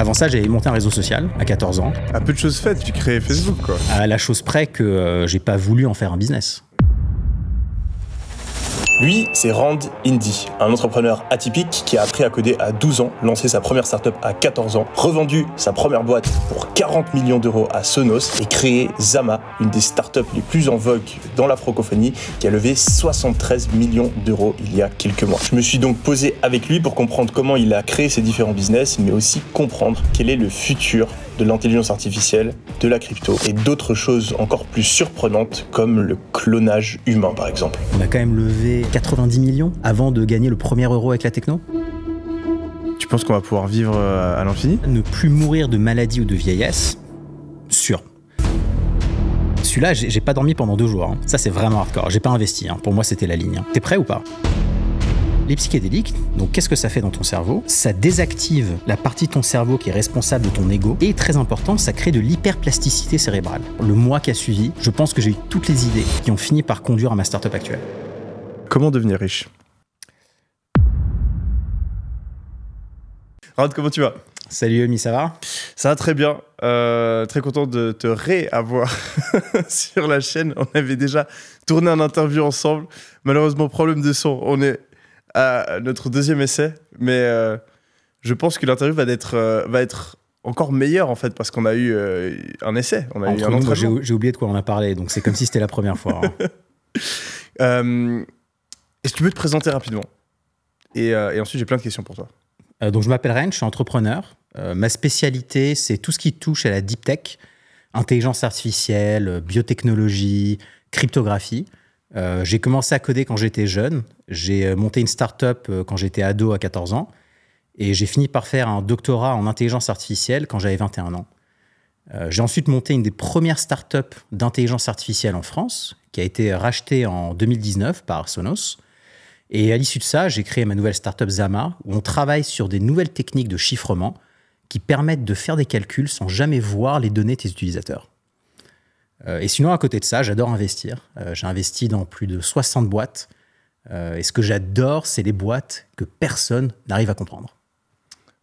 Avant ça, j'avais monté un réseau social à 14 ans. À peu de choses faites, tu crées Facebook, quoi. À la chose près que j'ai pas voulu en faire un business. Lui, c'est Rand Indy, un entrepreneur atypique qui a appris à coder à 12 ans, lancé sa première startup à 14 ans, revendu sa première boîte pour 40 millions d'euros à Sonos et créé Zama, une des startups les plus en vogue dans la francophonie, qui a levé 73 millions d'euros il y a quelques mois. Je me suis donc posé avec lui pour comprendre comment il a créé ses différents business, mais aussi comprendre quel est le futur de l'intelligence artificielle, de la crypto et d'autres choses encore plus surprenantes comme le clonage humain par exemple. On a quand même levé 90 millions avant de gagner le premier euro avec la techno. Tu penses qu'on va pouvoir vivre à l'infini? Ne plus mourir de maladie ou de vieillesse, sûr. Celui-là, j'ai pas dormi pendant 2 jours. Hein. Ça, c'est vraiment hardcore. J'ai pas investi. Hein. Pour moi, c'était la ligne. Hein. T'es prêt ou pas? Les psychédéliques, donc qu'est-ce que ça fait dans ton cerveau? Ça désactive la partie de ton cerveau qui est responsable de ton ego et très important, ça crée de l'hyperplasticité cérébrale. Le mois qui a suivi, je pense que j'ai eu toutes les idées qui ont fini par conduire à ma startup actuelle. Comment devenir riche? Rand, comment tu vas? Salut Emi, ça va? Ça va très bien. Très content de te réavoir sur la chaîne. On avait déjà tourné un interview ensemble. Malheureusement, problème de son. On est à notre 2e essai, mais je pense que l'interview va être encore meilleure en fait parce qu'on a eu un essai, on a eu un entraînement. J'ai oublié de quoi on a parlé, donc c'est comme si c'était la première fois. Hein. Est-ce que tu peux te présenter rapidement et ensuite j'ai plein de questions pour toi. Donc je m'appelle Ren, je suis entrepreneur. Ma spécialité, c'est tout ce qui touche à la deep tech, intelligence artificielle, biotechnologie, cryptographie. J'ai commencé à coder quand j'étais jeune. J'ai monté une start-up quand j'étais ado à 14 ans. Et j'ai fini par faire un doctorat en intelligence artificielle quand j'avais 21 ans. J'ai ensuite monté une des premières start-up d'intelligence artificielle en France, qui a été rachetée en 2019 par Sonos. Et à l'issue de ça, j'ai créé ma nouvelle start-up Zama, où on travaille sur des nouvelles techniques de chiffrement qui permettent de faire des calculs sans jamais voir les données de tes utilisateurs. Et sinon, à côté de ça, j'adore investir. J'ai investi dans plus de 60 boîtes. Et ce que j'adore, c'est les boîtes que personne n'arrive à comprendre.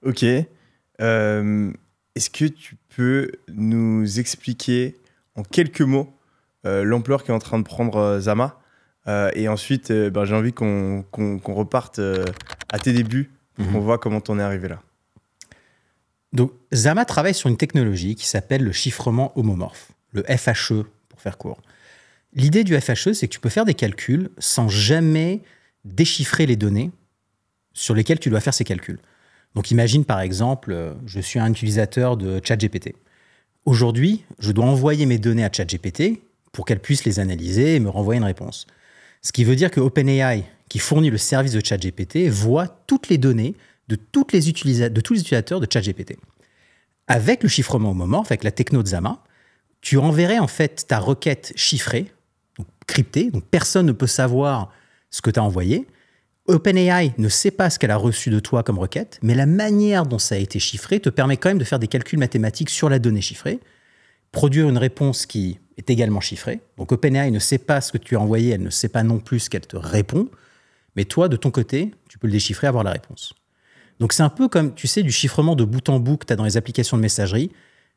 Ok. Est-ce que tu peux nous expliquer en quelques mots l'ampleur qu'est en train de prendre Zama? Et ensuite, j'ai envie qu'on reparte à tes débuts pour qu'on voit comment t'en es arrivé là. Donc, Zama travaille sur une technologie qui s'appelle le chiffrement homomorphe, le FHE pour faire court. L'idée du FHE, c'est que tu peux faire des calculs sans jamais déchiffrer les données sur lesquelles tu dois faire ces calculs. Donc, imagine par exemple, je suis un utilisateur de ChatGPT. Aujourd'hui, je dois envoyer mes données à ChatGPT pour qu'elle puisse les analyser et me renvoyer une réponse. Ce qui veut dire que OpenAI, qui fournit le service de ChatGPT, voit toutes les données de tous les utilisateurs de ChatGPT. Avec le chiffrement homomorphe, avec la techno de Zama, tu enverrais en fait ta requête chiffrée, donc cryptée, donc personne ne peut savoir ce que tu as envoyé. OpenAI ne sait pas ce qu'elle a reçu de toi comme requête, mais la manière dont ça a été chiffré te permet quand même de faire des calculs mathématiques sur la donnée chiffrée, produire une réponse qui est également chiffrée. Donc OpenAI ne sait pas ce que tu as envoyé, elle ne sait pas non plus ce qu'elle te répond, mais toi, de ton côté, tu peux le déchiffrer et avoir la réponse. Donc c'est un peu comme, tu sais, du chiffrement de bout en bout que tu as dans les applications de messagerie,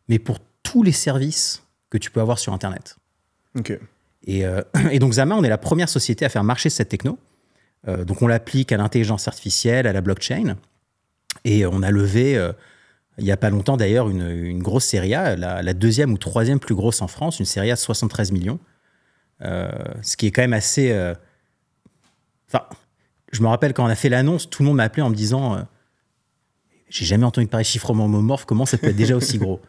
mais pour tous les services que tu peux avoir sur Internet. Ok. Et donc Zama, on est la première société à faire marcher cette techno. Donc on l'applique à l'intelligence artificielle, à la blockchain. Et on a levé, il n'y a pas longtemps d'ailleurs, une grosse série A, la 2e ou 3e plus grosse en France, une série A de 73 millions. Ce qui est quand même assez... Enfin, je me rappelle quand on a fait l'annonce, tout le monde m'a appelé en me disant j'ai jamais entendu pareil chiffrement homomorphe, comment ça peut être déjà aussi gros?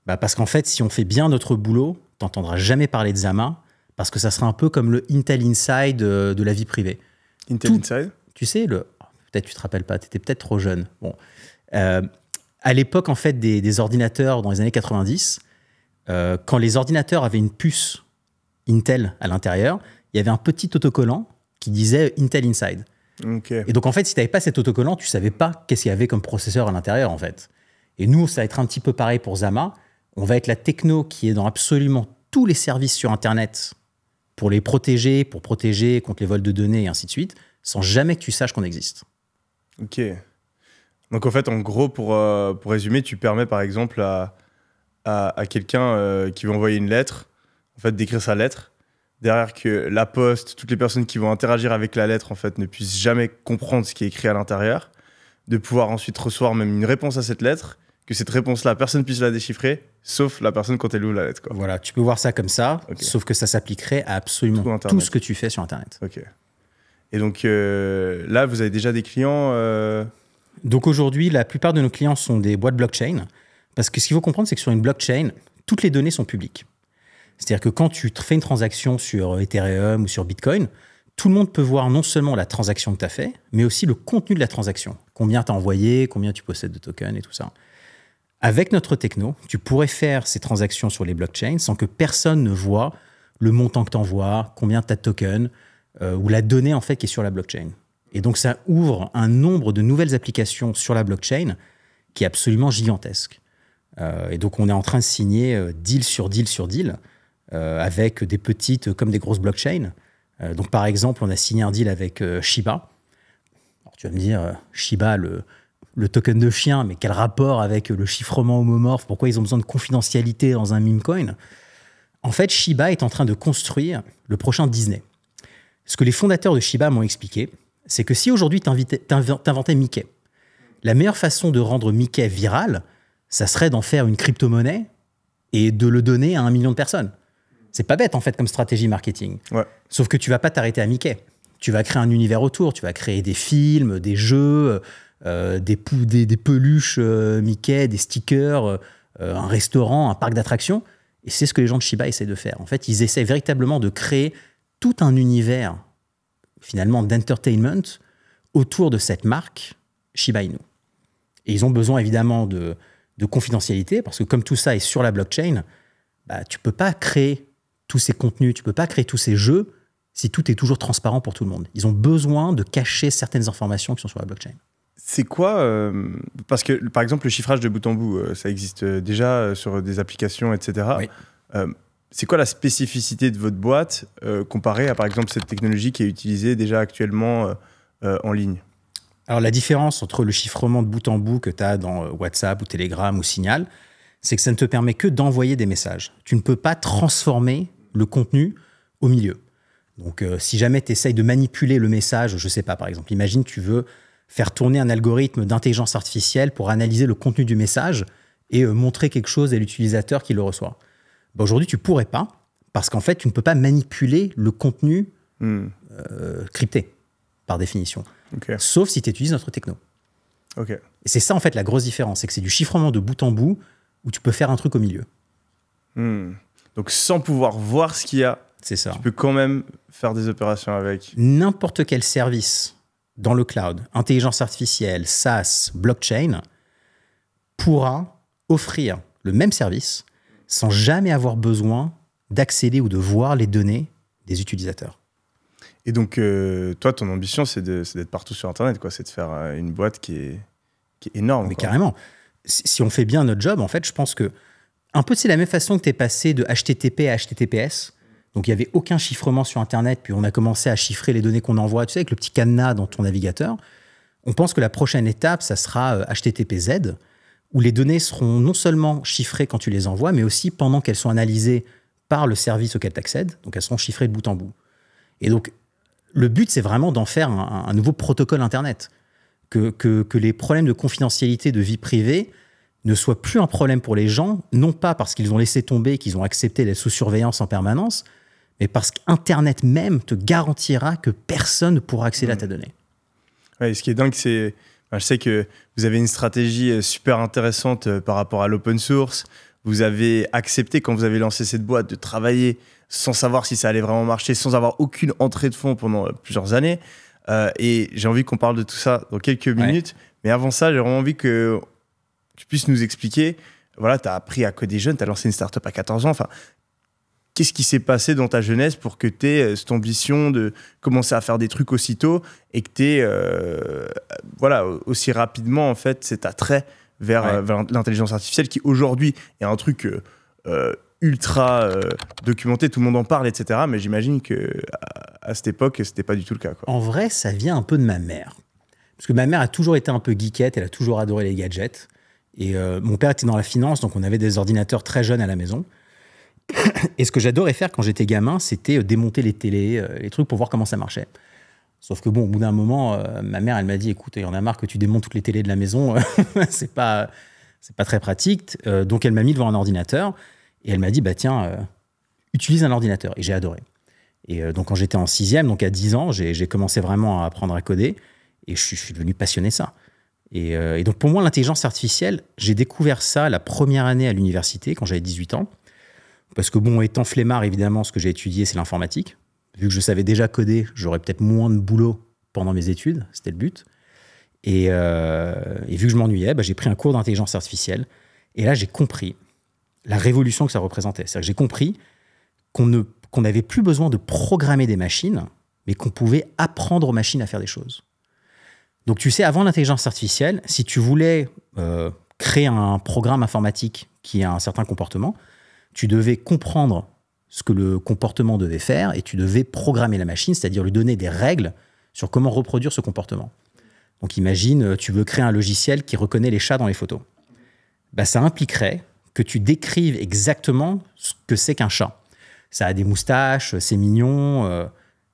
Parce qu'en fait, si on fait bien notre boulot, tu n'entendras jamais parler de Zama, parce que ça sera un peu comme le Intel Inside de la vie privée. Intel Inside? Tu sais, peut-être tu te rappelles pas, tu étais peut-être trop jeune. Bon. À l'époque, en fait, des ordinateurs dans les années 90, quand les ordinateurs avaient une puce Intel à l'intérieur, il y avait un petit autocollant qui disait Intel Inside. Okay. Et donc, en fait, si tu n'avais pas cet autocollant, tu ne savais pas qu'est-ce qu'il y avait comme processeur à l'intérieur, en fait. Et nous, ça va être un petit peu pareil pour Zama. On va être la techno qui est dans absolument tous les services sur Internet pour les protéger, pour protéger contre les vols de données et ainsi de suite, sans jamais que tu saches qu'on existe. Ok. Donc en fait, en gros, pour résumer, tu permets par exemple à quelqu'un qui va envoyer une lettre, en fait, d'écrire sa lettre, derrière que la poste, toutes les personnes qui vont interagir avec la lettre, en fait, ne puissent jamais comprendre ce qui est écrit à l'intérieur, de pouvoir ensuite recevoir même une réponse à cette lettre, que cette réponse-là, personne puisse la déchiffrer, sauf la personne quand elle ouvre la lettre, quoi. Voilà, tu peux voir ça comme ça, sauf que ça s'appliquerait à absolument tout ce que tu fais sur Internet. Ok. Et donc là, vous avez déjà des clients Donc aujourd'hui, la plupart de nos clients sont des boîtes blockchain, parce que ce qu'il faut comprendre, c'est que sur une blockchain, toutes les données sont publiques. C'est-à-dire que quand tu fais une transaction sur Ethereum ou sur Bitcoin, tout le monde peut voir non seulement la transaction que tu as fait, mais aussi le contenu de la transaction. Combien tu as envoyé, combien tu possèdes de tokens et tout ça. Avec notre techno, tu pourrais faire ces transactions sur les blockchains sans que personne ne voit le montant que tu envoies, combien tu as de tokens, ou la donnée en fait qui est sur la blockchain. Et donc ça ouvre un nombre de nouvelles applications sur la blockchain qui est absolument gigantesque. Et donc on est en train de signer deal sur deal sur deal avec des petites comme des grosses blockchains. Donc par exemple, on a signé un deal avec Shiba. Alors, tu vas me dire, Shiba, le token de chien, mais quel rapport avec le chiffrement homomorphe? Pourquoi ils ont besoin de confidentialité dans un meme coin? En fait, Shiba est en train de construire le prochain Disney. Ce que les fondateurs de Shiba m'ont expliqué, c'est que si aujourd'hui t'inventais Mickey, la meilleure façon de rendre Mickey viral, ça serait d'en faire une crypto-monnaie et de le donner à 1 million de personnes. C'est pas bête en fait comme stratégie marketing. Ouais. Sauf que tu vas pas t'arrêter à Mickey. Tu vas créer un univers autour, tu vas créer des films, des jeux, des peluches Mickey, des stickers, un restaurant, un parc d'attractions. Et c'est ce que les gens de Shiba essaient de faire. En fait, ils essaient véritablement de créer tout un univers finalement d'entertainment autour de cette marque Shiba Inu. Et ils ont besoin évidemment de confidentialité parce que comme tout ça est sur la blockchain, bah, tu peux pas créer tous ces contenus, tu peux pas créer tous ces jeux si tout est toujours transparent pour tout le monde. Ils ont besoin de cacher certaines informations qui sont sur la blockchain. C'est quoi parce que, par exemple, le chiffrage de bout en bout, ça existe déjà sur des applications, etc. Oui. C'est quoi la spécificité de votre boîte comparée à, par exemple, cette technologie qui est utilisée déjà actuellement en ligne? Alors, la différence entre le chiffrement de bout en bout que tu as dans WhatsApp ou Telegram ou Signal, c'est que ça ne te permet que d'envoyer des messages. Tu ne peux pas transformer le contenu au milieu. Donc, si jamais tu essayes de manipuler le message, je ne sais pas, par exemple, imagine tu veux faire tourner un algorithme d'intelligence artificielle pour analyser le contenu du message et montrer quelque chose à l'utilisateur qui le reçoit. Ben, aujourd'hui, tu ne pourrais pas, parce qu'en fait, tu ne peux pas manipuler le contenu crypté, par définition. Okay. Sauf si tu utilises notre techno. Okay. Et c'est ça, en fait, la grosse différence, c'est que c'est du chiffrement de bout en bout où tu peux faire un truc au milieu. Donc, sans pouvoir voir ce qu'il y a, c'est ça. Tu peux quand même faire des opérations avec. N'importe quel service dans le cloud, intelligence artificielle, SaaS, blockchain, pourra offrir le même service sans jamais avoir besoin d'accéder ou de voir les données des utilisateurs. Et donc, toi, ton ambition, c'est d'être partout sur Internet, quoi. C'est de faire une boîte qui est énorme. Mais carrément. Si on fait bien notre job, en fait, je pense que un peu c'est la même façon que tu es passé de HTTP à HTTPS. Donc, il n'y avait aucun chiffrement sur Internet, puis on a commencé à chiffrer les données qu'on envoie, tu sais, avec le petit cadenas dans ton navigateur. On pense que la prochaine étape, ça sera HTTPZ, où les données seront non seulement chiffrées quand tu les envoies, mais aussi pendant qu'elles sont analysées par le service auquel tu accèdes. Donc, elles seront chiffrées de bout en bout. Et donc, le but, c'est vraiment d'en faire un nouveau protocole Internet. Que les problèmes de confidentialité de vie privée ne soient plus un problème pour les gens, non pas parce qu'ils ont laissé tomber, qu'ils ont accepté d'être sous surveillance en permanence, mais parce qu'Internet même te garantira que personne ne pourra accéder à ta donnée. Ouais, ce qui est dingue, c'est... je sais que vous avez une stratégie super intéressante par rapport à l'open source. Vous avez accepté, quand vous avez lancé cette boîte, de travailler sans savoir si ça allait vraiment marcher, sans avoir aucune entrée de fonds pendant plusieurs années. Et j'ai envie qu'on parle de tout ça dans quelques minutes. Mais avant ça, j'ai vraiment envie que tu puisses nous expliquer. Voilà, tu as appris à coder jeune, tu as lancé une startup à 14 ans. Enfin, qu'est-ce qui s'est passé dans ta jeunesse pour que tu aies cette ambition de commencer à faire des trucs aussitôt et que tu aies voilà, aussi rapidement en fait, cet attrait vers l'intelligence artificielle qui aujourd'hui est un truc ultra documenté, tout le monde en parle, etc. Mais j'imagine qu'à cette époque, c'était pas du tout le cas, quoi. En vrai, ça vient un peu de ma mère. Parce que ma mère a toujours été un peu geekette, elle a toujours adoré les gadgets. Et mon père était dans la finance, donc on avait des ordinateurs très jeunes à la maison. Et ce que j'adorais faire quand j'étais gamin, c'était démonter les télés, les trucs pour voir comment ça marchait. Sauf que bon, au bout d'un moment, ma mère, elle m'a dit, écoute, il y en a marre que tu démontes toutes les télés de la maison, c'est pas très pratique. Donc elle m'a mis devant un ordinateur et elle m'a dit, bah tiens, utilise un ordinateur. Et j'ai adoré. Et donc quand j'étais en 6e, donc à 10 ans, j'ai commencé vraiment à apprendre à coder et je suis devenu passionné de ça. Et donc pour moi, l'intelligence artificielle, j'ai découvert ça la première année à l'université, quand j'avais 18 ans. Parce que bon, étant flemmard, évidemment, ce que j'ai étudié, c'est l'informatique. Vu que je savais déjà coder, j'aurais peut-être moins de boulot pendant mes études, c'était le but. Et vu que je m'ennuyais, j'ai pris un cours d'intelligence artificielle. Et là, j'ai compris la révolution que ça représentait. C'est-à-dire que j'ai compris qu'on n'avait plus besoin de programmer des machines, mais qu'on pouvait apprendre aux machines à faire des choses. Donc tu sais, avant l'intelligence artificielle, si tu voulais créer un programme informatique qui a un certain comportement, tu devais comprendre ce que le comportement devait faire et tu devais programmer la machine, c'est-à-dire lui donner des règles sur comment reproduire ce comportement. Donc imagine, tu veux créer un logiciel qui reconnaît les chats dans les photos. Ça impliquerait que tu décrives exactement ce que c'est qu'un chat. Ça a des moustaches, c'est mignon,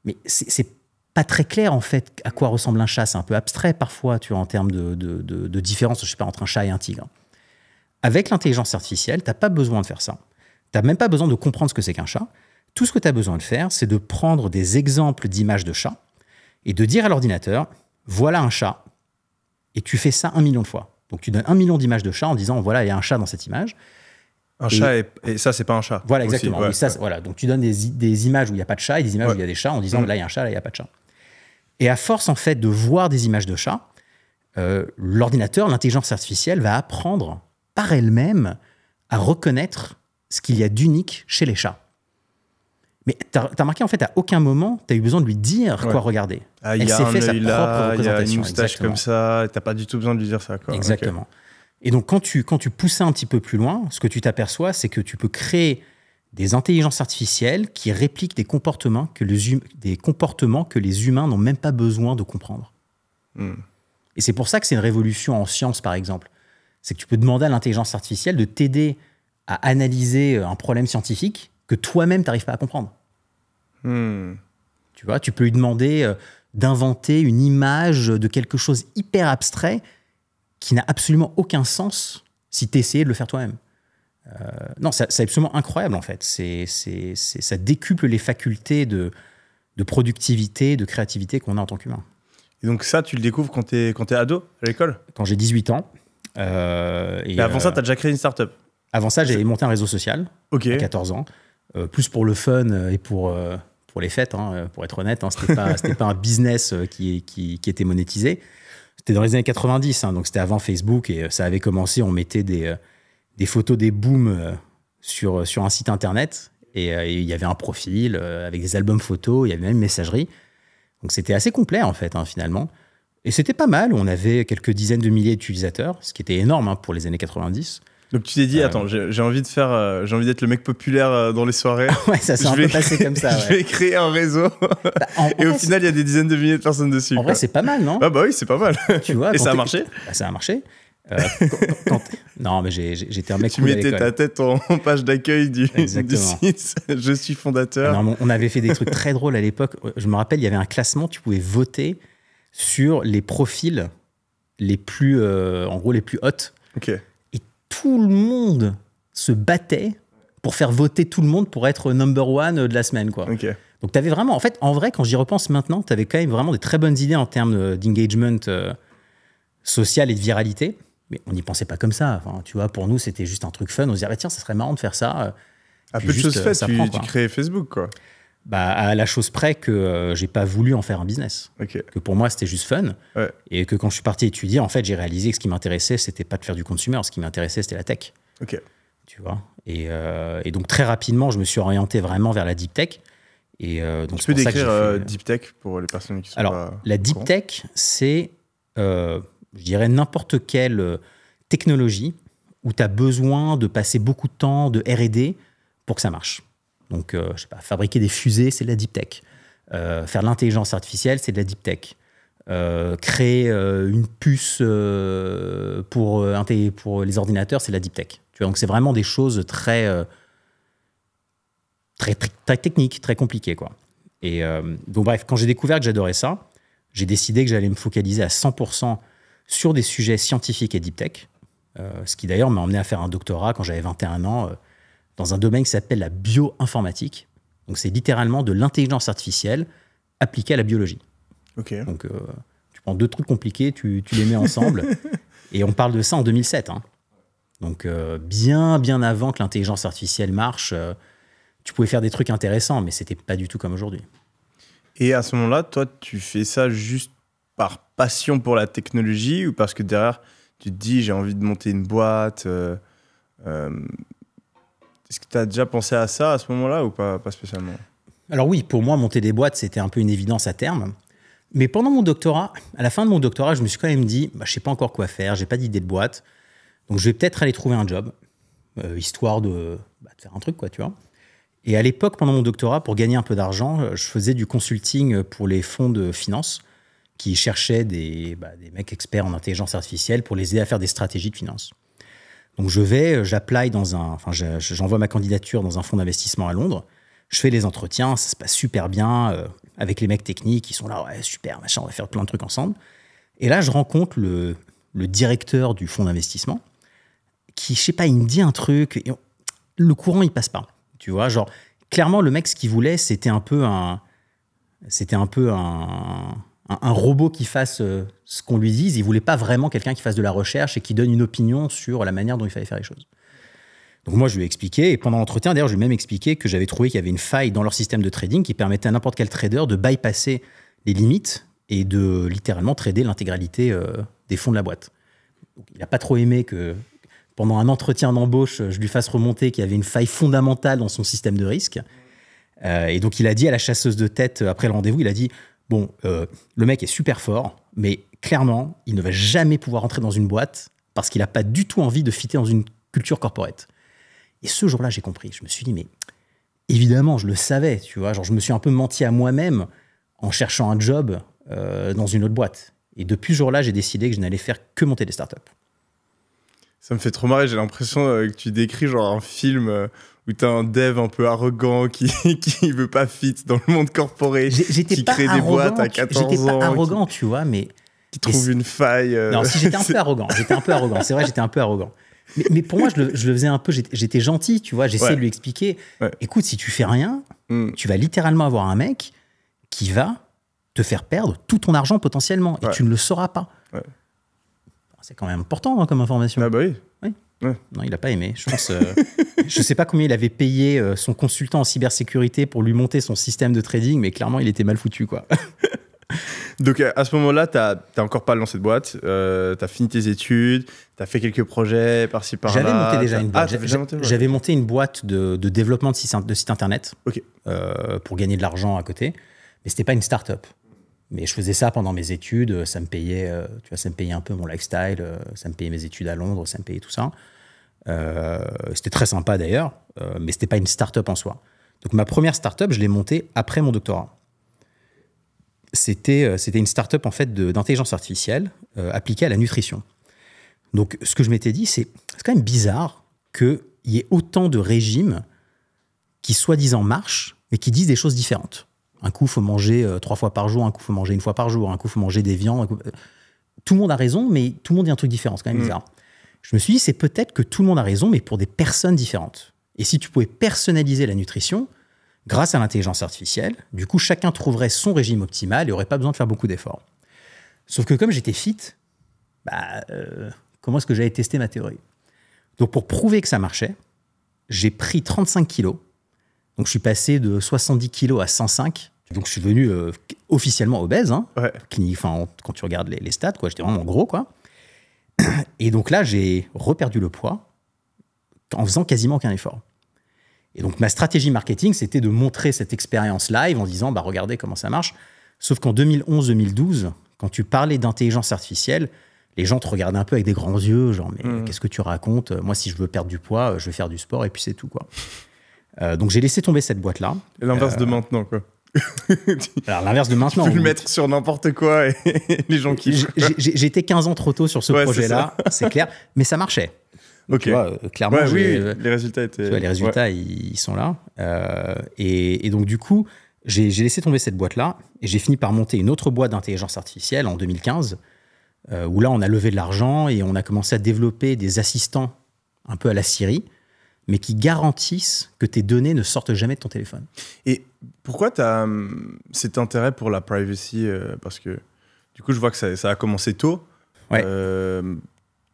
mais c'est pas très clair en fait à quoi ressemble un chat. C'est un peu abstrait parfois, tu vois, en termes de différence, je sais pas, entre un chat et un tigre. Avec l'intelligence artificielle, tu n'as pas besoin de faire ça. Tu n'as même pas besoin de comprendre ce que c'est qu'un chat. Tout ce que tu as besoin de faire, c'est de prendre des exemples d'images de chats et de dire à l'ordinateur, voilà un chat, et tu fais ça 1 million de fois. Donc tu donnes 1 million d'images de chats en disant, voilà, il y a un chat dans cette image. Chat, et ça, c'est pas un chat. Voilà, exactement. Aussi, ouais, et ça, ouais. Voilà. Donc tu donnes des images où il n'y a pas de chat et des images où il y a des chats en disant, là, il y a un chat, là, il n'y a pas de chat. Et à force, en fait, de voir des images de chats, l'ordinateur, l'intelligence artificielle, va apprendre par elle-même à reconnaître ce qu'il y a d'unique chez les chats. Mais tu as remarqué, en fait, à aucun moment, tu as eu besoin de lui dire quoi regarder. Elle s'est fait sa propre représentation. Il y a une moustache comme ça, tu n'as pas du tout besoin de lui dire ça. Quoi. Exactement. Okay. Et donc, quand tu pousses un petit peu plus loin, ce que tu t'aperçois, c'est que tu peux créer des intelligences artificielles qui répliquent des comportements que les humains n'ont même pas besoin de comprendre. Et c'est pour ça que c'est une révolution en sciences, par exemple. C'est que tu peux demander à l'intelligence artificielle de t'aider à analyser un problème scientifique que toi-même, tu n'arrives pas à comprendre. Tu vois, tu peux lui demander d'inventer une image de quelque chose hyper abstrait qui n'a absolument aucun sens si tu essayais de le faire toi-même. Non, c'est absolument incroyable, en fait. Ça décuple les facultés de productivité, de créativité qu'on a en tant qu'humain. Et donc ça, tu le découvres quand t'es ado, à l'école ? Quand j'ai 18 ans. Et avant ça, tu as déjà créé une start-up ? Avant ça, j'ai monté un réseau social à 14 ans. Plus pour le fun et pour les fêtes, pour être honnête. C'était pas un business qui était monétisé. C'était dans les années 90, donc c'était avant Facebook et ça avait commencé, on mettait des photos des booms sur un site internet et il y avait un profil avec des albums photos, il y avait même une messagerie. Donc c'était assez complet en fait, finalement. Et c'était pas mal, on avait quelques dizaines de milliers d'utilisateurs, ce qui était énorme pour les années 90. Donc tu t'es dit, attends, j'ai envie d'être le mec populaire dans les soirées. Ouais, ça s'est un peu passé comme ça. Ouais. Je vais créer un réseau. Et au final, il y a des dizaines de milliers de personnes dessus. En vrai, c'est pas mal, non ? Ah bah oui, c'est pas mal. Tu vois, et ça a marché ? Ça a marché. Non, mais j'étais un mec cool à l'école. Tu mettais ta tête en page d'accueil du site. Je suis fondateur. Non, on avait fait des trucs très drôles à l'époque. Je me rappelle, il y avait un classement, tu pouvais voter sur les profils les plus, en gros, les plus hot. Ok. Tout le monde se battait pour faire voter tout le monde pour être number one de la semaine, quoi. Okay. Donc, tu avais vraiment... En fait, en vrai, quand j'y repense maintenant, tu avais quand même vraiment des très bonnes idées en termes d'engagement social et de viralité. Mais on n'y pensait pas comme ça. Enfin, tu vois, pour nous, c'était juste un truc fun. On se disait, tiens, ça serait marrant de faire ça. À peu de choses faites, tu créais Facebook, quoi. À la chose près que j'ai pas voulu en faire un business. Okay. Que pour moi, c'était juste fun. Ouais. Et que quand je suis parti étudier, en fait, j'ai réalisé que ce qui m'intéressait, c'était pas de faire du consumer. Ce qui m'intéressait, c'était la tech. Ok. Tu vois. Et donc, très rapidement, je me suis orienté vraiment vers la deep tech. Et donc, tu peux décrire deep tech pour les personnes qui sont pas... la deep tech, c'est, je dirais, n'importe quelle technologie où tu as besoin de passer beaucoup de temps de R&D pour que ça marche. Donc, je sais pas, fabriquer des fusées, c'est de la deep tech. Faire de l'intelligence artificielle, c'est de la deep tech. créer une puce pour les ordinateurs, c'est la deep tech. Tu vois, donc c'est vraiment des choses très techniques, très compliquées, quoi. Et donc bref, quand j'ai découvert que j'adorais ça, j'ai décidé que j'allais me focaliser à 100% sur des sujets scientifiques et deep tech, ce qui d'ailleurs m'a emmené à faire un doctorat quand j'avais 21 ans dans un domaine qui s'appelle la bioinformatique. Donc c'est littéralement de l'intelligence artificielle appliquée à la biologie. Ok. Donc tu prends deux trucs compliqués, tu les mets ensemble, et on parle de ça en 2007. Hein. Donc bien avant que l'intelligence artificielle marche, tu pouvais faire des trucs intéressants, mais c'était pas du tout comme aujourd'hui. Et à ce moment-là, toi, tu fais ça juste par passion pour la technologie ou parce que derrière, tu te dis, j'ai envie de monter une boîte Est-ce que tu as déjà pensé à ça à ce moment-là ou pas spécialement? Alors oui, pour moi, monter des boîtes, c'était un peu une évidence à terme. Mais pendant mon doctorat, à la fin de mon doctorat, je me suis quand même dit, je ne sais pas encore quoi faire, j'ai pas d'idée de boîte, donc je vais peut-être aller trouver un job, histoire de faire un truc, quoi, tu vois. Et à l'époque, pendant mon doctorat, pour gagner un peu d'argent, je faisais du consulting pour les fonds de finance qui cherchaient des mecs experts en intelligence artificielle pour les aider à faire des stratégies de finance. Donc j'envoie ma candidature dans un fonds d'investissement à Londres, je fais les entretiens, ça se passe super bien, avec les mecs techniques, ils sont là, ouais, super, machin, on va faire plein de trucs ensemble. Et là, je rencontre le directeur du fonds d'investissement qui, je sais pas, il me dit un truc, et le courant, il passe pas. Tu vois, genre, clairement, le mec, ce qu'il voulait, c'était un peu un robot qui fasse ce qu'on lui dise. Il voulait pas vraiment quelqu'un qui fasse de la recherche et qui donne une opinion sur la manière dont il fallait faire les choses. Donc moi, je lui ai expliqué, et pendant l'entretien, d'ailleurs, je lui ai même expliqué que j'avais trouvé qu'il y avait une faille dans leur système de trading qui permettait à n'importe quel trader de bypasser les limites et de littéralement trader l'intégralité des fonds de la boîte. Donc, il n'a pas trop aimé que pendant un entretien d'embauche, je lui fasse remonter qu'il y avait une faille fondamentale dans son système de risque. Et donc, il a dit à la chasseuse de tête, après le rendez-vous, il a dit « Bon, le mec est super fort, mais clairement, il ne va jamais pouvoir rentrer dans une boîte parce qu'il n'a pas du tout envie de fitter dans une culture corporate. » Et ce jour-là, j'ai compris. Je me suis dit, mais évidemment, je le savais, tu vois. Genre, je me suis un peu menti à moi-même en cherchant un job dans une autre boîte. Et depuis ce jour-là, j'ai décidé que je n'allais faire que monter des startups. Ça me fait trop marrer. J'ai l'impression que tu décris genre un film où tu as un dev un peu arrogant qui veut pas fit dans le monde corporate, qui crée des boîtes à 14 ans. J'étais pas arrogant, tu vois, mais... Qui trouve une faille. Non, si j'étais un peu arrogant. C'est vrai, j'étais un peu arrogant. Mais pour moi, je le faisais un peu... J'étais gentil, tu vois. J'essayais de lui expliquer. Ouais. Écoute, si tu fais rien, tu vas littéralement avoir un mec qui va te faire perdre tout ton argent potentiellement. Et tu ne le sauras pas. Ouais. C'est quand même important comme information. Ah bah oui. Oui. Ouais. Non, il n'a pas aimé. Je pense... je ne sais pas combien il avait payé son consultant en cybersécurité pour lui monter son système de trading, mais clairement, il était mal foutu, quoi. Donc à ce moment-là, tu n'as encore pas lancé de boîte, tu as fini tes études, tu as fait quelques projets par-ci par-là. J'avais monté déjà une boîte. J'avais monté une boîte de développement de site internet pour gagner de l'argent à côté, mais ce n'était pas une start-up. Mais je faisais ça pendant mes études, ça me payait, ça me payait un peu mon lifestyle, ça me payait mes études à Londres, ça me payait tout ça. C'était très sympa d'ailleurs, mais ce n'était pas une start-up en soi. Donc ma première start-up, je l'ai montée après mon doctorat. C'était une start-up en fait d'intelligence artificielle appliquée à la nutrition. Donc, ce que je m'étais dit, c'est quand même bizarre qu'il y ait autant de régimes qui soi-disant marchent, mais qui disent des choses différentes. Un coup, il faut manger 3 fois par jour, un coup, il faut manger 1 fois par jour, un coup, il faut manger des viandes. Tout le monde a raison, mais tout le monde dit un truc différent. C'est quand même bizarre. Je me suis dit, c'est peut-être que tout le monde a raison, mais pour des personnes différentes. Et si tu pouvais personnaliser la nutrition, grâce à l'intelligence artificielle, du coup, chacun trouverait son régime optimal et n'aurait pas besoin de faire beaucoup d'efforts. Sauf que comme j'étais fit, comment est-ce que j'allais tester ma théorie? Donc, pour prouver que ça marchait, j'ai pris 35 kilos. Donc, je suis passé de 70 kilos à 105. Donc, je suis devenu officiellement obèse. Hein, quand tu regardes les stats, quoi, j'étais vraiment gros, quoi. Et donc là, j'ai reperdu le poids en faisant quasiment aucun effort. Et donc, ma stratégie marketing, c'était de montrer cette expérience live en disant, regardez comment ça marche. Sauf qu'en 2011-2012, quand tu parlais d'intelligence artificielle, les gens te regardaient un peu avec des grands yeux, genre, mais qu'est-ce que tu racontes? Moi, si je veux perdre du poids, je vais faire du sport et puis c'est tout, quoi. Donc, j'ai laissé tomber cette boîte-là. Et l'inverse de maintenant, quoi. Alors, l'inverse de maintenant. Tu peux le mettre sur n'importe quoi et les gens kiffent. J'étais 15 ans trop tôt sur ce projet-là, c'est clair, mais ça marchait. Ok. Tu vois, clairement, oui, les résultats étaient. Tu vois, les résultats, ils sont là. Et donc, du coup, j'ai laissé tomber cette boîte-là et j'ai fini par monter une autre boîte d'intelligence artificielle en 2015, où là, on a levé de l'argent et on a commencé à développer des assistants un peu à la Siri, mais qui garantissent que tes données ne sortent jamais de ton téléphone. Et pourquoi tu as cet intérêt pour la privacy parce que du coup, je vois que ça a commencé tôt. Ouais.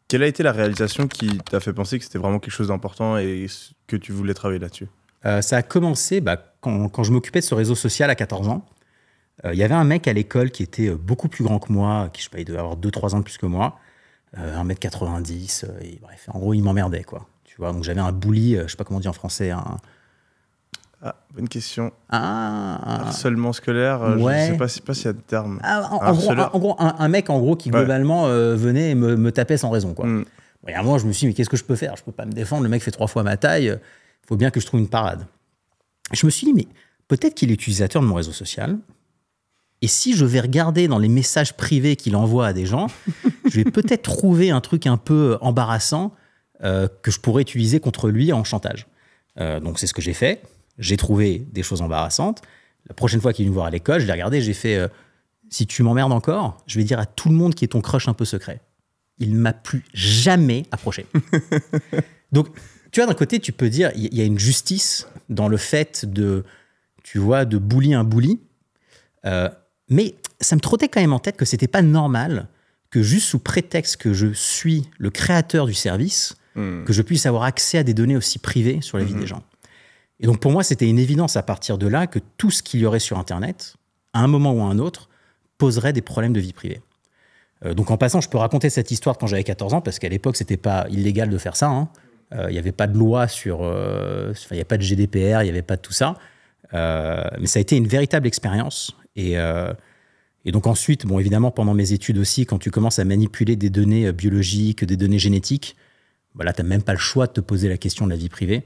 Quelle a été la réalisation qui t'a fait penser que c'était vraiment quelque chose d'important et que tu voulais travailler là-dessus? Ça a commencé quand je m'occupais de ce réseau social à 14 ans. Il y avait un mec à l'école qui était beaucoup plus grand que moi, qui, je sais pas, il devait avoir 2-3 ans de plus que moi, 1m90, et bref, en gros, il m'emmerdait, quoi. Tu vois, donc j'avais un bully, je sais pas comment on dit en français, bonne question. Un harcèlement scolaire, ouais. Je sais pas s'il y a de termes. En gros, un mec en gros qui globalement venait et me tapait sans raison, quoi. Et à un moment, je me suis dit, mais qu'est-ce que je peux faire? Je peux pas me défendre, le mec fait 3 fois ma taille, il faut bien que je trouve une parade. Je me suis dit, mais peut-être qu'il est utilisateur de mon réseau social, et si je vais regarder dans les messages privés qu'il envoie à des gens, je vais peut-être trouver un truc un peu embarrassant que je pourrais utiliser contre lui en chantage. Donc c'est ce que j'ai fait. J'ai trouvé des choses embarrassantes. La prochaine fois qu'il est venu me voir à l'école, je l'ai regardé, j'ai fait si tu m'emmerdes encore, je vais dire à tout le monde qui est ton crush un peu secret. Il ne m'a plus jamais approché. Donc, tu vois, d'un côté, tu peux dire il y a une justice dans le fait de bully un bully. Mais ça me trottait quand même en tête que c'était pas normal que juste sous prétexte que je suis le créateur du service, que je puisse avoir accès à des données aussi privées sur la vie des gens. Et donc pour moi, c'était une évidence à partir de là que tout ce qu'il y aurait sur Internet, à un moment ou à un autre, poserait des problèmes de vie privée. Donc en passant, je peux raconter cette histoire quand j'avais 14 ans, parce qu'à l'époque, c'était pas illégal de faire ça. Hein. Il n'y avait pas de loi sur... il n'y avait pas de GDPR, il n'y avait pas de tout ça. Mais ça a été une véritable expérience. Et donc ensuite, bon, évidemment, pendant mes études aussi, quand tu commences à manipuler des données biologiques, des données génétiques, là, tu n'as même pas le choix de te poser la question de la vie privée.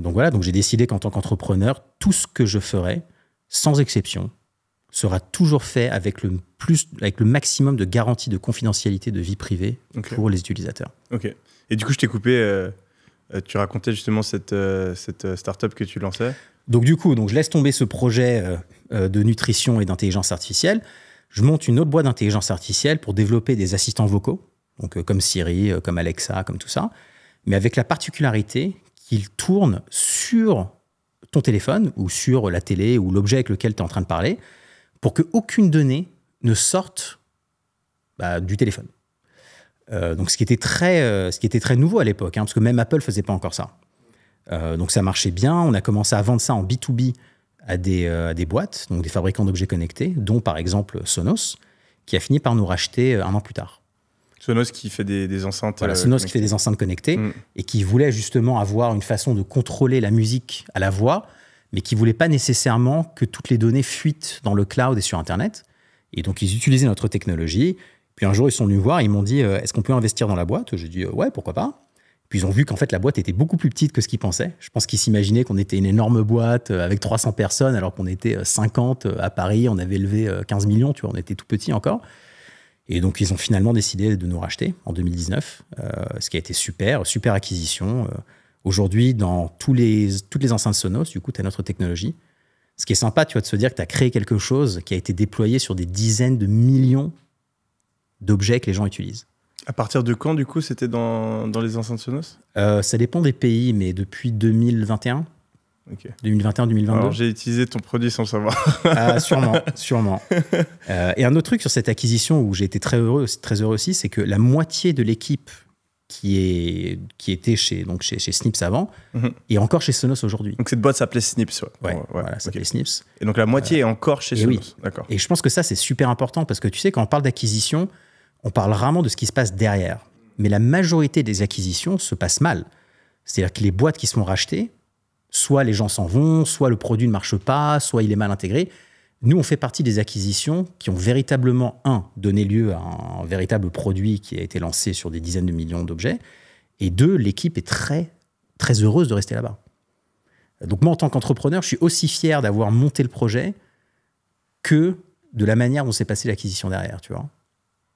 Donc voilà, donc j'ai décidé qu'en tant qu'entrepreneur, tout ce que je ferai, sans exception, sera toujours fait avec le maximum de garanties de confidentialité de vie privée pour les utilisateurs. Ok. Et du coup, je t'ai coupé. Tu racontais justement cette start-up que tu lançais. Donc du coup, je laisse tomber ce projet de nutrition et d'intelligence artificielle. Je monte une autre boîte d'intelligence artificielle pour développer des assistants vocaux, donc comme Siri, comme Alexa, comme tout ça, mais avec la particularité qu'ils tournent sur ton téléphone ou sur la télé ou l'objet avec lequel tu es en train de parler pour qu'aucune donnée ne sorte du téléphone. Donc ce qui était très nouveau à l'époque, parce que même Apple ne faisait pas encore ça. Donc ça marchait bien, on a commencé à vendre ça en B2B à des boîtes, donc des fabricants d'objets connectés, dont par exemple Sonos, qui a fini par nous racheter un an plus tard. Sonos qui fait des enceintes Sonos connectées. Qui fait des enceintes connectées et qui voulait justement avoir une façon de contrôler la musique à la voix, mais qui ne voulait pas nécessairement que toutes les données fuitent dans le cloud et sur Internet. Et donc ils utilisaient notre technologie. Puis un jour, ils sont venus voir, ils m'ont dit « Est-ce qu'on peut investir dans la boîte ?» J'ai dit « Ouais, pourquoi pas ?» Puis ils ont vu qu'en fait, la boîte était beaucoup plus petite que ce qu'ils pensaient. Je pense qu'ils s'imaginaient qu'on était une énorme boîte avec 300 personnes, alors qu'on était 50 à Paris. On avait levé 15 millions, tu vois, on était tout petit encore. Et donc, ils ont finalement décidé de nous racheter en 2019, ce qui a été super acquisition. Aujourd'hui, dans toutes les enceintes Sonos, du coup, tu as notre technologie. Ce qui est sympa, tu vois, de se dire que tu as créé quelque chose qui a été déployé sur des dizaines de millions d'objets que les gens utilisent. À partir de quand, du coup, c'était dans les enceintes Sonos ? Ça dépend des pays, mais depuis 2021. Okay. 2021-2022. Alors, j'ai utilisé ton produit sans le savoir. Sûrement. Et un autre truc sur cette acquisition où j'ai été très heureux aussi, c'est que la moitié de l'équipe qui était chez Snips avant est encore chez Sonos aujourd'hui. Donc cette boîte s'appelait Snips. Voilà, ça s'appelait Snips. Et donc la moitié est encore chez Sonos. Oui. D'accord. Et je pense que ça, c'est super important parce que tu sais, quand on parle d'acquisition, on parle rarement de ce qui se passe derrière. Mais la majorité des acquisitions se passent mal. C'est-à-dire que les boîtes qui se font racheter, soit les gens s'en vont, soit le produit ne marche pas, soit il est mal intégré. Nous, on fait partie des acquisitions qui ont véritablement, donné lieu à un véritable produit qui a été lancé sur des dizaines de millions d'objets, et 2, l'équipe est très, très heureuse de rester là-bas. Donc moi, en tant qu'entrepreneur, je suis aussi fier d'avoir monté le projet que de la manière dont s'est passée l'acquisition derrière, tu vois.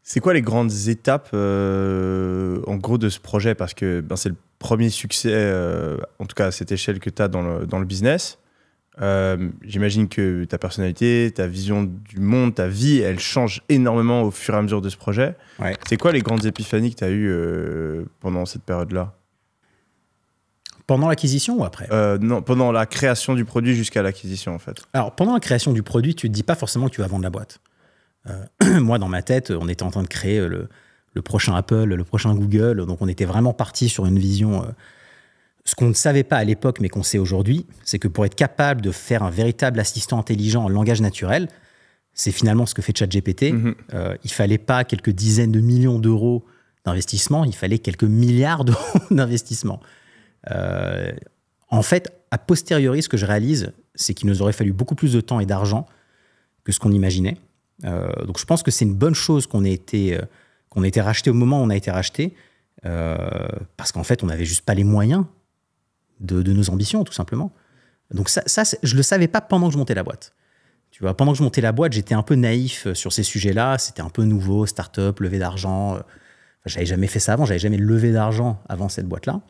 C'est quoi les grandes étapes, en gros, de ce projet? Parce que c'est le premier succès, en tout cas à cette échelle que tu as dans le business. J'imagine que ta personnalité, ta vision du monde, ta vie, elle change énormément au fur et à mesure de ce projet. Ouais. C'est quoi les grandes épiphanies que tu as eues pendant cette période-là? Pendant l'acquisition ou après? Non, pendant la création du produit jusqu'à l'acquisition, en fait. Alors, pendant la création du produit, tu ne te dis pas forcément que tu vas vendre la boîte. Moi, dans ma tête, on était en train de créer le prochain Apple, le prochain Google. Donc, on était vraiment parti sur une vision. Ce qu'on ne savait pas à l'époque, mais qu'on sait aujourd'hui, c'est que pour être capable de faire un véritable assistant intelligent en langage naturel, c'est finalement ce que fait ChatGPT. Il ne fallait pas quelques dizaines de millions d'euros d'investissement, il fallait quelques milliards d'euros d'investissement. En fait, a posteriori, ce que je réalise, c'est qu'il nous aurait fallu beaucoup plus de temps et d'argent que ce qu'on imaginait. Donc, je pense que c'est une bonne chose qu'on ait été racheté au moment où on a été racheté, parce qu'en fait, on n'avait juste pas les moyens de nos ambitions, tout simplement. Donc, ça je ne le savais pas pendant que je montais la boîte. Tu vois, pendant que je montais la boîte, j'étais un peu naïf sur ces sujets-là. C'était un peu nouveau, start-up, levée d'argent. J'avais jamais fait ça avant, j'avais jamais levé d'argent avant cette boîte-là.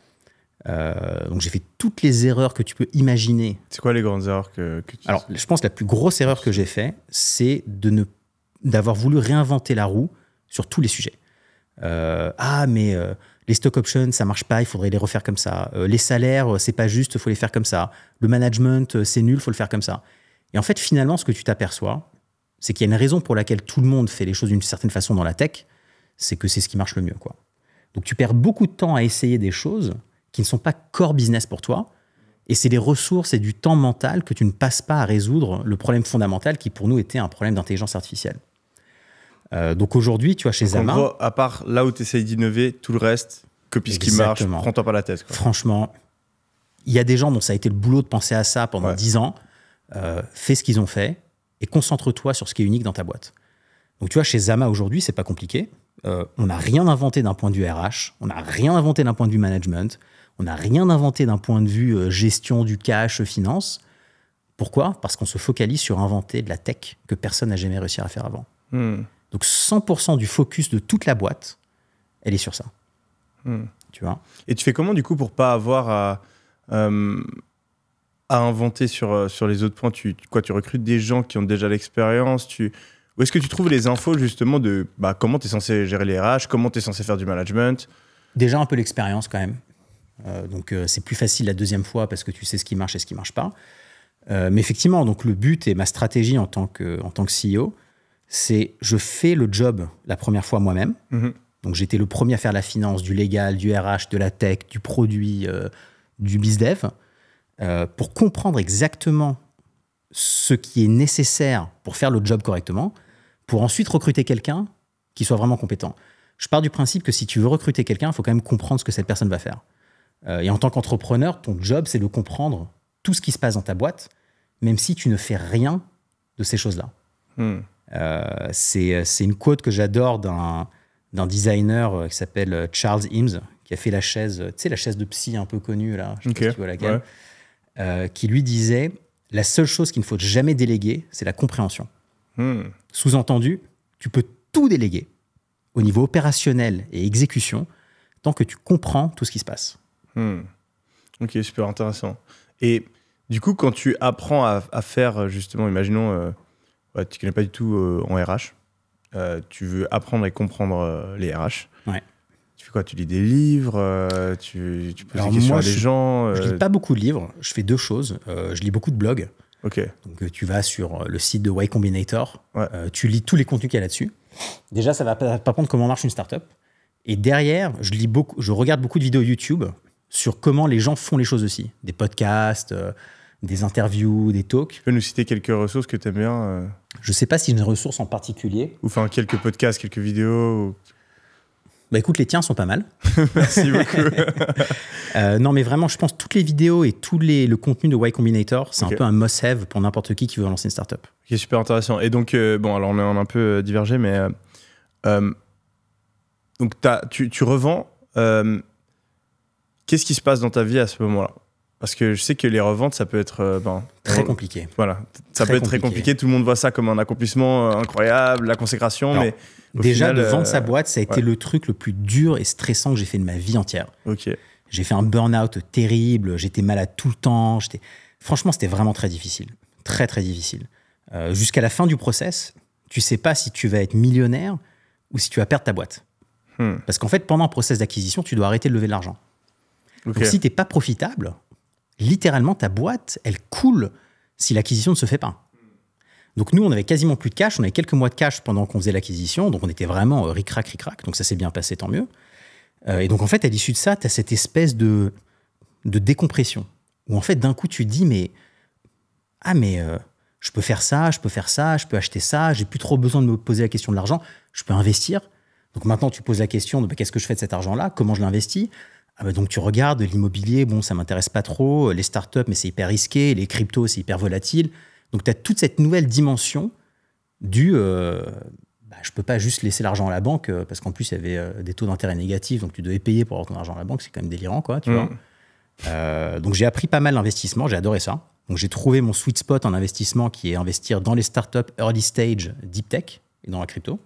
Donc j'ai fait toutes les erreurs que tu peux imaginer. C'est quoi les grandes erreurs que tu... Alors, je pense que la plus grosse erreur que j'ai fait, c'est d'avoir voulu réinventer la roue sur tous les sujets. Mais les stock options, ça marche pas, il faudrait les refaire comme ça. Les salaires, c'est pas juste, il faut les faire comme ça. Le management, c'est nul, il faut le faire comme ça. Et en fait, finalement, ce que tu t'aperçois, c'est qu'il y a une raison pour laquelle tout le monde fait les choses d'une certaine façon dans la tech, c'est que c'est ce qui marche le mieux, quoi. Donc tu perds beaucoup de temps à essayer des choses qui ne sont pas core business pour toi, et c'est des ressources et du temps mental que tu ne passes pas à résoudre le problème fondamental qui pour nous était un problème d'intelligence artificielle. Donc aujourd'hui, tu vois, chez Zama... En gros, à part là où tu essayes d'innover, tout le reste, copie ce qui marche, prends-toi pas la tête, quoi. Franchement, il y a des gens dont ça a été le boulot de penser à ça pendant 10 ans. Fais ce qu'ils ont fait et concentre-toi sur ce qui est unique dans ta boîte. Donc tu vois, chez Zama aujourd'hui, c'est pas compliqué. On n'a rien inventé d'un point de vue RH, on n'a rien inventé d'un point de vue management, on n'a rien inventé d'un point de vue gestion du cash, finance. Pourquoi? Parce qu'on se focalise sur inventer de la tech que personne n'a jamais réussi à faire avant. Donc 100% du focus de toute la boîte, elle est sur ça. Tu vois? Et tu fais comment du coup pour pas avoir à inventer sur les autres points? Tu recrutes des gens qui ont déjà l'expérience? Où est-ce que tu trouves les infos justement de comment tu es censé gérer les RH, comment tu es censé faire du management? Déjà un peu l'expérience quand même. Donc c'est plus facile la deuxième fois parce que tu sais ce qui marche et ce qui ne marche pas. Mais effectivement, donc le but et ma stratégie en tant que CEO, c'est je fais le job la première fois moi-même. Donc j'étais le premier à faire la finance, du légal, du RH, de la tech, du produit, du bizdev, pour comprendre exactement ce qui est nécessaire pour faire le job correctement, pour ensuite recruter quelqu'un qui soit vraiment compétent. Je pars du principe que si tu veux recruter quelqu'un, il faut quand même comprendre ce que cette personne va faire. Et en tant qu'entrepreneur, ton job, c'est de comprendre tout ce qui se passe dans ta boîte, même si tu ne fais rien de ces choses-là. C'est une quote que j'adore d'un designer qui s'appelle Charles Eames, qui a fait la chaise, tu sais, la chaise de psy un peu connue, là, je sais pas si tu vois laquelle, qui lui disait « La seule chose qu'il ne faut jamais déléguer, c'est la compréhension. » Sous-entendu, tu peux tout déléguer au niveau opérationnel et exécution tant que tu comprends tout ce qui se passe. Ok, super intéressant. Et du coup, quand tu apprends à faire, justement, imaginons, tu ne connais pas du tout en RH, tu veux apprendre et comprendre les RH. Ouais. Tu fais quoi? Tu lis des livres, tu poses des questions à des gens Je lis pas beaucoup de livres, je fais deux choses. Je lis beaucoup de blogs. Ok. Donc tu vas sur le site de Y Combinator, tu lis tous les contenus qu'il y a là-dessus. Déjà, ça va t'apprendre comment marche une startup. Et derrière, je regarde beaucoup de vidéos YouTube sur comment les gens font les choses aussi. Des podcasts, des interviews, des talks. Tu peux nous citer quelques ressources que tu aimes bien Je ne sais pas si j'ai une ressource en particulier. Ou enfin, quelques podcasts, quelques vidéos Bah écoute, les tiens sont pas mal. Merci beaucoup. Non, mais vraiment, je pense que toutes les vidéos et le contenu de Y Combinator, c'est un peu un must-have pour n'importe qui veut lancer une startup. Ok, super intéressant. Et donc, bon, alors on a un peu divergé, mais donc tu revends. Qu'est-ce qui se passe dans ta vie à ce moment-là? Parce que je sais que les reventes, ça peut être très compliqué. Voilà, ça peut être très compliqué. Tout le monde voit ça comme un accomplissement incroyable, la consécration, Alors, mais déjà, final, de vendre sa boîte, ça a été le truc le plus dur et stressant que j'ai fait de ma vie entière. Ok. J'ai fait un burn-out terrible, j'étais malade tout le temps. Franchement, c'était vraiment très difficile. Très, très difficile. Jusqu'à la fin du process, tu sais pas si tu vas être millionnaire ou si tu vas perdre ta boîte. Parce qu'en fait, pendant un process d'acquisition, tu dois arrêter de lever de l'argent. Okay. Donc, si tu n'es pas profitable, littéralement, ta boîte, elle coule si l'acquisition ne se fait pas. Donc, nous, on avait quasiment plus de cash. On avait quelques mois de cash pendant qu'on faisait l'acquisition. Donc, on était vraiment ric-rac. Donc, ça s'est bien passé, tant mieux. Et donc, en fait, à l'issue de ça, tu as cette espèce de décompression. Où, en fait, d'un coup, tu te dis, je peux faire ça, je peux acheter ça. J'ai plus trop besoin de me poser la question de l'argent. Je peux investir. Donc, maintenant, tu poses la question de qu'est-ce que je fais de cet argent-là? Comment je l'investis? Donc, tu regardes l'immobilier. Bon, ça m'intéresse pas trop. Les startups, mais c'est hyper risqué. Les cryptos, c'est hyper volatile. Donc, tu as toute cette nouvelle dimension du je peux pas juste laisser l'argent à la banque parce qu'en plus, il y avait des taux d'intérêt négatifs. Donc, tu devais payer pour avoir ton argent à la banque. C'est quand même délirant, quoi, tu vois. Donc, j'ai appris pas mal l'investissement. J'ai adoré ça. Donc, j'ai trouvé mon sweet spot en investissement qui est investir dans les startups early stage, deep tech et dans la crypto.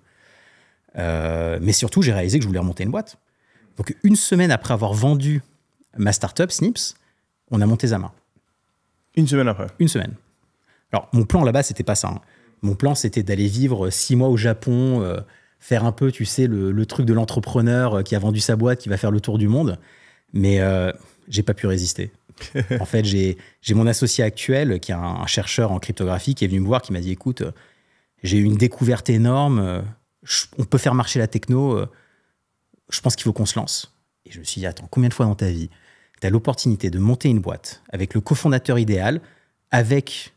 Mais surtout, j'ai réalisé que je voulais remonter une boîte. Donc, une semaine après avoir vendu ma startup, Snips, on a monté Zama. Une semaine après? Une semaine. Alors, mon plan là-bas, c'était pas ça. Hein. Mon plan, c'était d'aller vivre 6 mois au Japon, faire un peu, tu sais, le truc de l'entrepreneur qui a vendu sa boîte, qui va faire le tour du monde. Mais j'ai pas pu résister. En fait, j'ai mon associé actuel, qui est un chercheur en cryptographie, qui est venu me voir, qui m'a dit, écoute, j'ai eu une découverte énorme, on peut faire marcher la techno, je pense qu'il faut qu'on se lance. Et je me suis dit, attends, combien de fois dans ta vie tu as l'opportunité de monter une boîte avec le cofondateur idéal, avec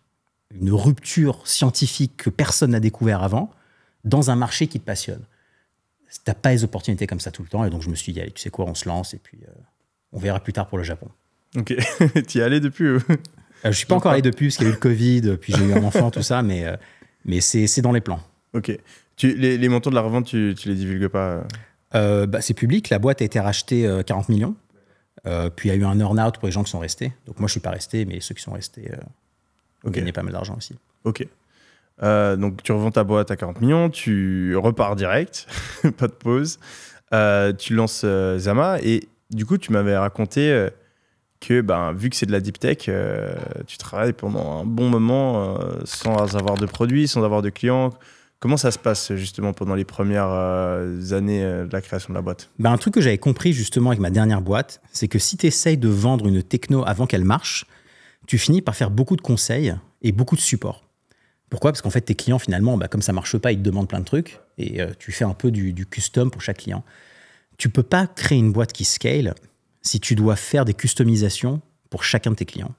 une rupture scientifique que personne n'a découvert avant, dans un marché qui te passionne? Tu n'as pas les opportunités comme ça tout le temps. Et donc, je me suis dit, allez, tu sais quoi, on se lance et puis on verra plus tard pour le Japon. Ok. Tu y es allé depuis? Je ne suis pas encore allé depuis, parce qu'il y a eu le Covid, puis j'ai eu un enfant, tout ça, mais c'est dans les plans. Ok. Les montants de la revente, tu les divulgues pas? C'est public. La boîte a été rachetée 40 millions. Puis il y a eu un earn-out pour les gens qui sont restés. Donc moi, je ne suis pas resté, mais ceux qui sont restés ont gagné pas mal d'argent aussi. Ok. Donc tu revends ta boîte à 40 millions, tu repars direct, pas de pause. Tu lances Zama et du coup, tu m'avais raconté que vu que c'est de la deep tech, tu travailles pendant un bon moment sans avoir de produits, sans avoir de clients. Comment ça se passe justement pendant les premières années de la création de la boîte? Un truc que j'avais compris justement avec ma dernière boîte, c'est que si tu essayes de vendre une techno avant qu'elle marche, tu finis par faire beaucoup de conseils et beaucoup de support. Pourquoi? Parce qu'en fait, tes clients, finalement, comme ça ne marche pas, ils te demandent plein de trucs et tu fais un peu du custom pour chaque client. Tu ne peux pas créer une boîte qui scale si tu dois faire des customisations pour chacun de tes clients.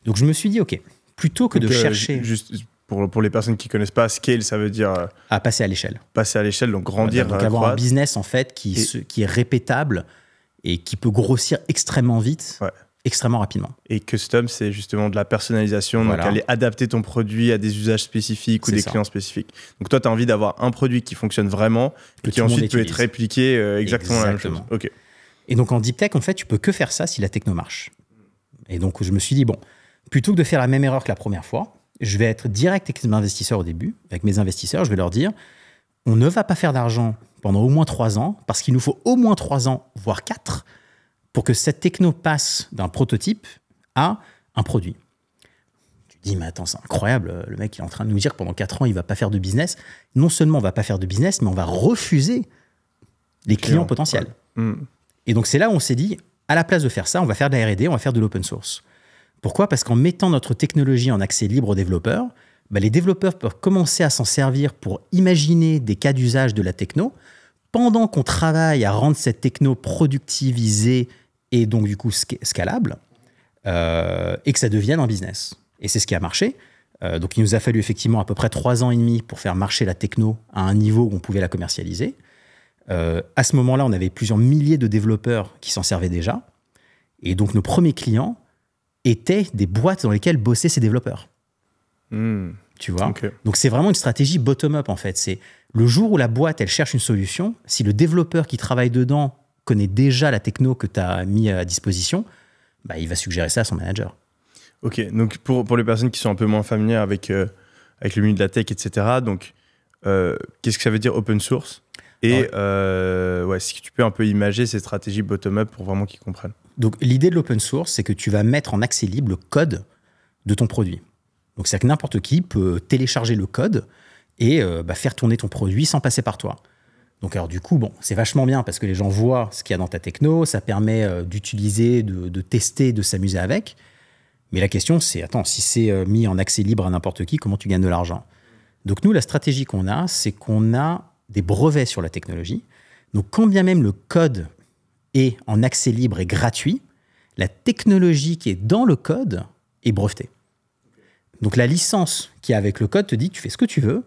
Donc, je me suis dit, OK, plutôt que de chercher... Juste pour les personnes qui ne connaissent pas, scale, ça veut dire... à passer à l'échelle. Passer à l'échelle, donc grandir. Donc, avoir un business, en fait, qui est répétable et qui peut grossir extrêmement vite. Ouais. Extrêmement rapidement. Et custom, c'est justement de la personnalisation, donc aller adapter ton produit à des usages spécifiques ou des clients spécifiques. Donc toi, tu as envie d'avoir un produit qui fonctionne vraiment et qui ensuite peut être répliqué exactement la même chose. Okay. Et donc en deep tech, en fait, tu peux que faire ça si la techno marche. Et donc je me suis dit, bon, plutôt que de faire la même erreur que la première fois, je vais être direct avec mes investisseurs au début. Avec mes investisseurs, je vais leur dire, on ne va pas faire d'argent pendant au moins 3 ans, parce qu'il nous faut au moins 3 ans, voire 4, pour que cette techno passe d'un prototype à un produit. Tu te dis, mais attends, c'est incroyable, le mec il est en train de nous dire que pendant 4 ans, il ne va pas faire de business. Non seulement on ne va pas faire de business, mais on va refuser les clients potentiels. Ouais. Et donc c'est là où on s'est dit, à la place de faire ça, on va faire de la R&D, on va faire de l'open source. Pourquoi? Parce qu'en mettant notre technologie en accès libre aux développeurs, les développeurs peuvent commencer à s'en servir pour imaginer des cas d'usage de la techno, pendant qu'on travaille à rendre cette techno productivisée et donc du coup scalable, et que ça devienne un business. Et c'est ce qui a marché. Donc il nous a fallu effectivement à peu près 3 ans et demi pour faire marcher la techno à un niveau où on pouvait la commercialiser. À ce moment-là, on avait plusieurs milliers de développeurs qui s'en servaient déjà. Et donc nos premiers clients étaient des boîtes dans lesquelles bossaient ces développeurs. Tu vois? Okay. Donc c'est vraiment une stratégie bottom-up en fait. C'est le jour où la boîte elle cherche une solution, si le développeur qui travaille dedans connaît déjà la techno que tu as mis à disposition, bah, il va suggérer ça à son manager. Ok, donc pour les personnes qui sont un peu moins familières avec le milieu de la tech, etc., donc qu'est-ce que ça veut dire open source? Et si tu peux un peu imager ces stratégies bottom-up pour vraiment qu'ils comprennent. Donc l'idée de l'open source, c'est que tu vas mettre en accès libre le code de ton produit. Donc c'est que n'importe qui peut télécharger le code et faire tourner ton produit sans passer par toi. Donc alors du coup, bon, c'est vachement bien parce que les gens voient ce qu'il y a dans ta techno, ça permet d'utiliser, de tester, de s'amuser avec. Mais la question, c'est, attends, si c'est mis en accès libre à n'importe qui, comment tu gagnes de l'argent? Donc nous, la stratégie qu'on a, c'est qu'on a des brevets sur la technologie. Donc quand bien même le code est en accès libre et gratuit, la technologie qui est dans le code est brevetée. Donc la licence qui est avec le code te dit que tu fais ce que tu veux.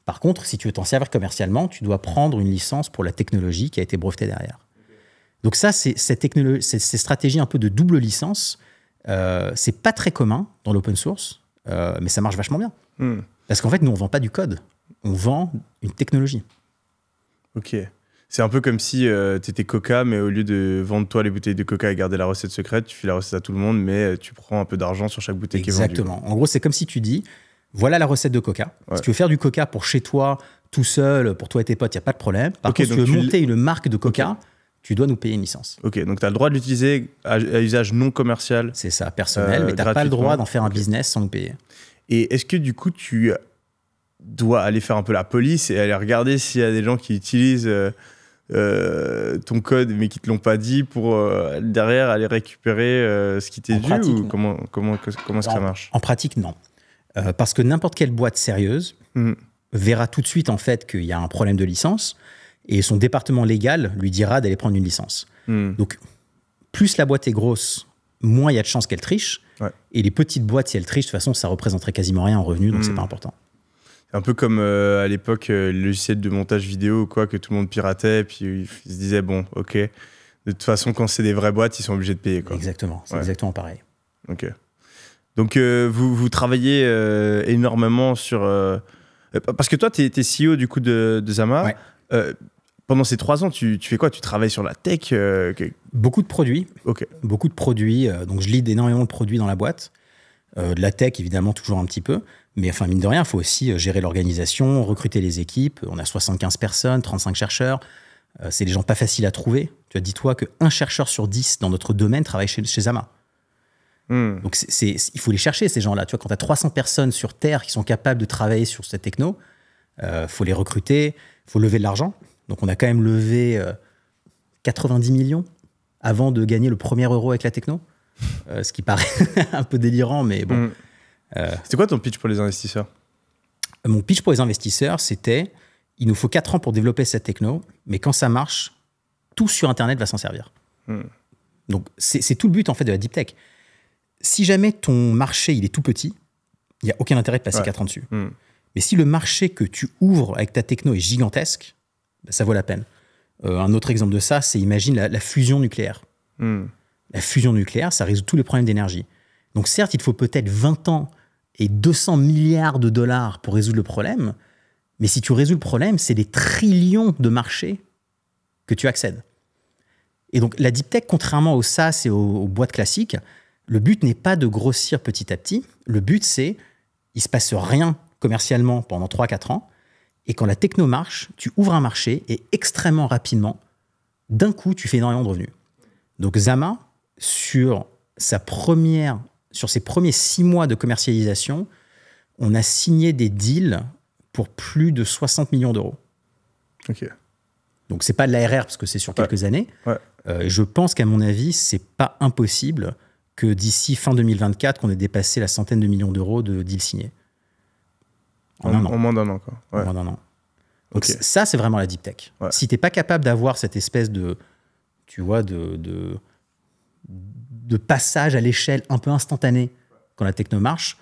Par contre, si tu veux t'en servir commercialement, tu dois prendre une licence pour la technologie qui a été brevetée derrière. Donc ça, c'est ces stratégies un peu de double licence. C'est pas très commun dans l'open source, mais ça marche vachement bien. Parce qu'en fait, nous, on vend pas du code. On vend une technologie. Ok. C'est un peu comme si tu étais Coca, mais au lieu de vendre toi les bouteilles de Coca et garder la recette secrète, tu fais la recette à tout le monde, mais tu prends un peu d'argent sur chaque bouteille qui est vendue. Exactement. En gros, c'est comme si tu dis, voilà la recette de Coca. Ouais. Si tu veux faire du Coca pour chez toi, tout seul, pour toi et tes potes, il n'y a pas de problème. Par contre, si tu veux monter une marque de Coca, tu dois nous payer une licence. Ok, donc tu as le droit de l'utiliser à usage non commercial. C'est ça, personnel, mais tu n'as pas le droit d'en faire un business sans nous payer. Et est-ce que du coup, tu dois aller faire un peu la police et aller regarder s'il y a des gens qui utilisent ton code mais qui ne te l'ont pas dit pour derrière aller récupérer ce qui t'est dû ou comment est-ce que ça marche? En pratique, non. Parce que n'importe quelle boîte sérieuse verra tout de suite en fait qu'il y a un problème de licence et son département légal lui dira d'aller prendre une licence. Donc, plus la boîte est grosse, moins il y a de chances qu'elle triche. Ouais. Et les petites boîtes, si elles trichent, de toute façon, ça représenterait quasiment rien en revenus, donc c'est pas important. Un peu comme à l'époque, le logiciel de montage vidéo ou quoi, que tout le monde piratait, puis ils se disaient, bon, ok, de toute façon, quand c'est des vraies boîtes, ils sont obligés de payer. Quoi. Exactement, c'est exactement pareil. Ok. Donc, vous travaillez énormément sur... parce que toi, tu es CEO du coup de Zama. Ouais. Pendant ces 3 ans, tu fais quoi? Tu travailles sur la tech Beaucoup de produits. Ok. Beaucoup de produits. Donc, je lead énormément de produits dans la boîte. De la tech, évidemment, toujours un petit peu. Mais enfin, mine de rien, il faut aussi gérer l'organisation, recruter les équipes. On a 75 personnes, 35 chercheurs. C'est des gens pas faciles à trouver. Tu as dis-toi qu'un chercheur sur 10 dans notre domaine travaille chez Zama. Donc, il faut les chercher, ces gens-là. Tu vois, quand tu as 300 personnes sur Terre qui sont capables de travailler sur cette techno, faut les recruter, il faut lever de l'argent. Donc, on a quand même levé 90 millions avant de gagner le premier euro avec la techno. Ce qui paraît un peu délirant, mais bon. C'était quoi ton pitch pour les investisseurs? Mon pitch pour les investisseurs, c'était il nous faut 4 ans pour développer cette techno, mais quand ça marche, tout sur Internet va s'en servir. Donc, c'est tout le but en fait de la deep tech. Si jamais ton marché il est tout petit, il n'y a aucun intérêt de passer 4 ans dessus. Mais si le marché que tu ouvres avec ta techno est gigantesque, ben, ça vaut la peine. Un autre exemple de ça, c'est imagine la fusion nucléaire. La fusion nucléaire, ça résout tous les problèmes d'énergie. Donc certes, il faut peut-être 20 ans et 200 milliards de dollars pour résoudre le problème, mais si tu résous le problème, c'est des trillions de marchés que tu accèdes. Et donc la deep tech, contrairement aux SaaS et aux boîtes classiques, le but n'est pas de grossir petit à petit. Le but, c'est il ne se passe rien commercialement pendant 3-4 ans, et quand la techno marche, tu ouvres un marché et extrêmement rapidement, d'un coup, tu fais énormément de revenus. Donc Zama, sur ses premiers 6 mois de commercialisation, on a signé des deals pour plus de 60 millions d'euros. Ok. Donc, ce n'est pas de l'ARR parce que c'est sur quelques années. Ouais. Je pense qu'à mon avis, ce n'est pas impossible que d'ici fin 2024, qu'on ait dépassé la centaine de millions d'euros de deals signés. En moins d'un an, quoi. Ouais. En moins d'un an. Donc, ça, c'est vraiment la deep tech. Ouais. Si tu n'es pas capable d'avoir cette espèce de, tu vois, de passage à l'échelle un peu instantané quand la techno marche,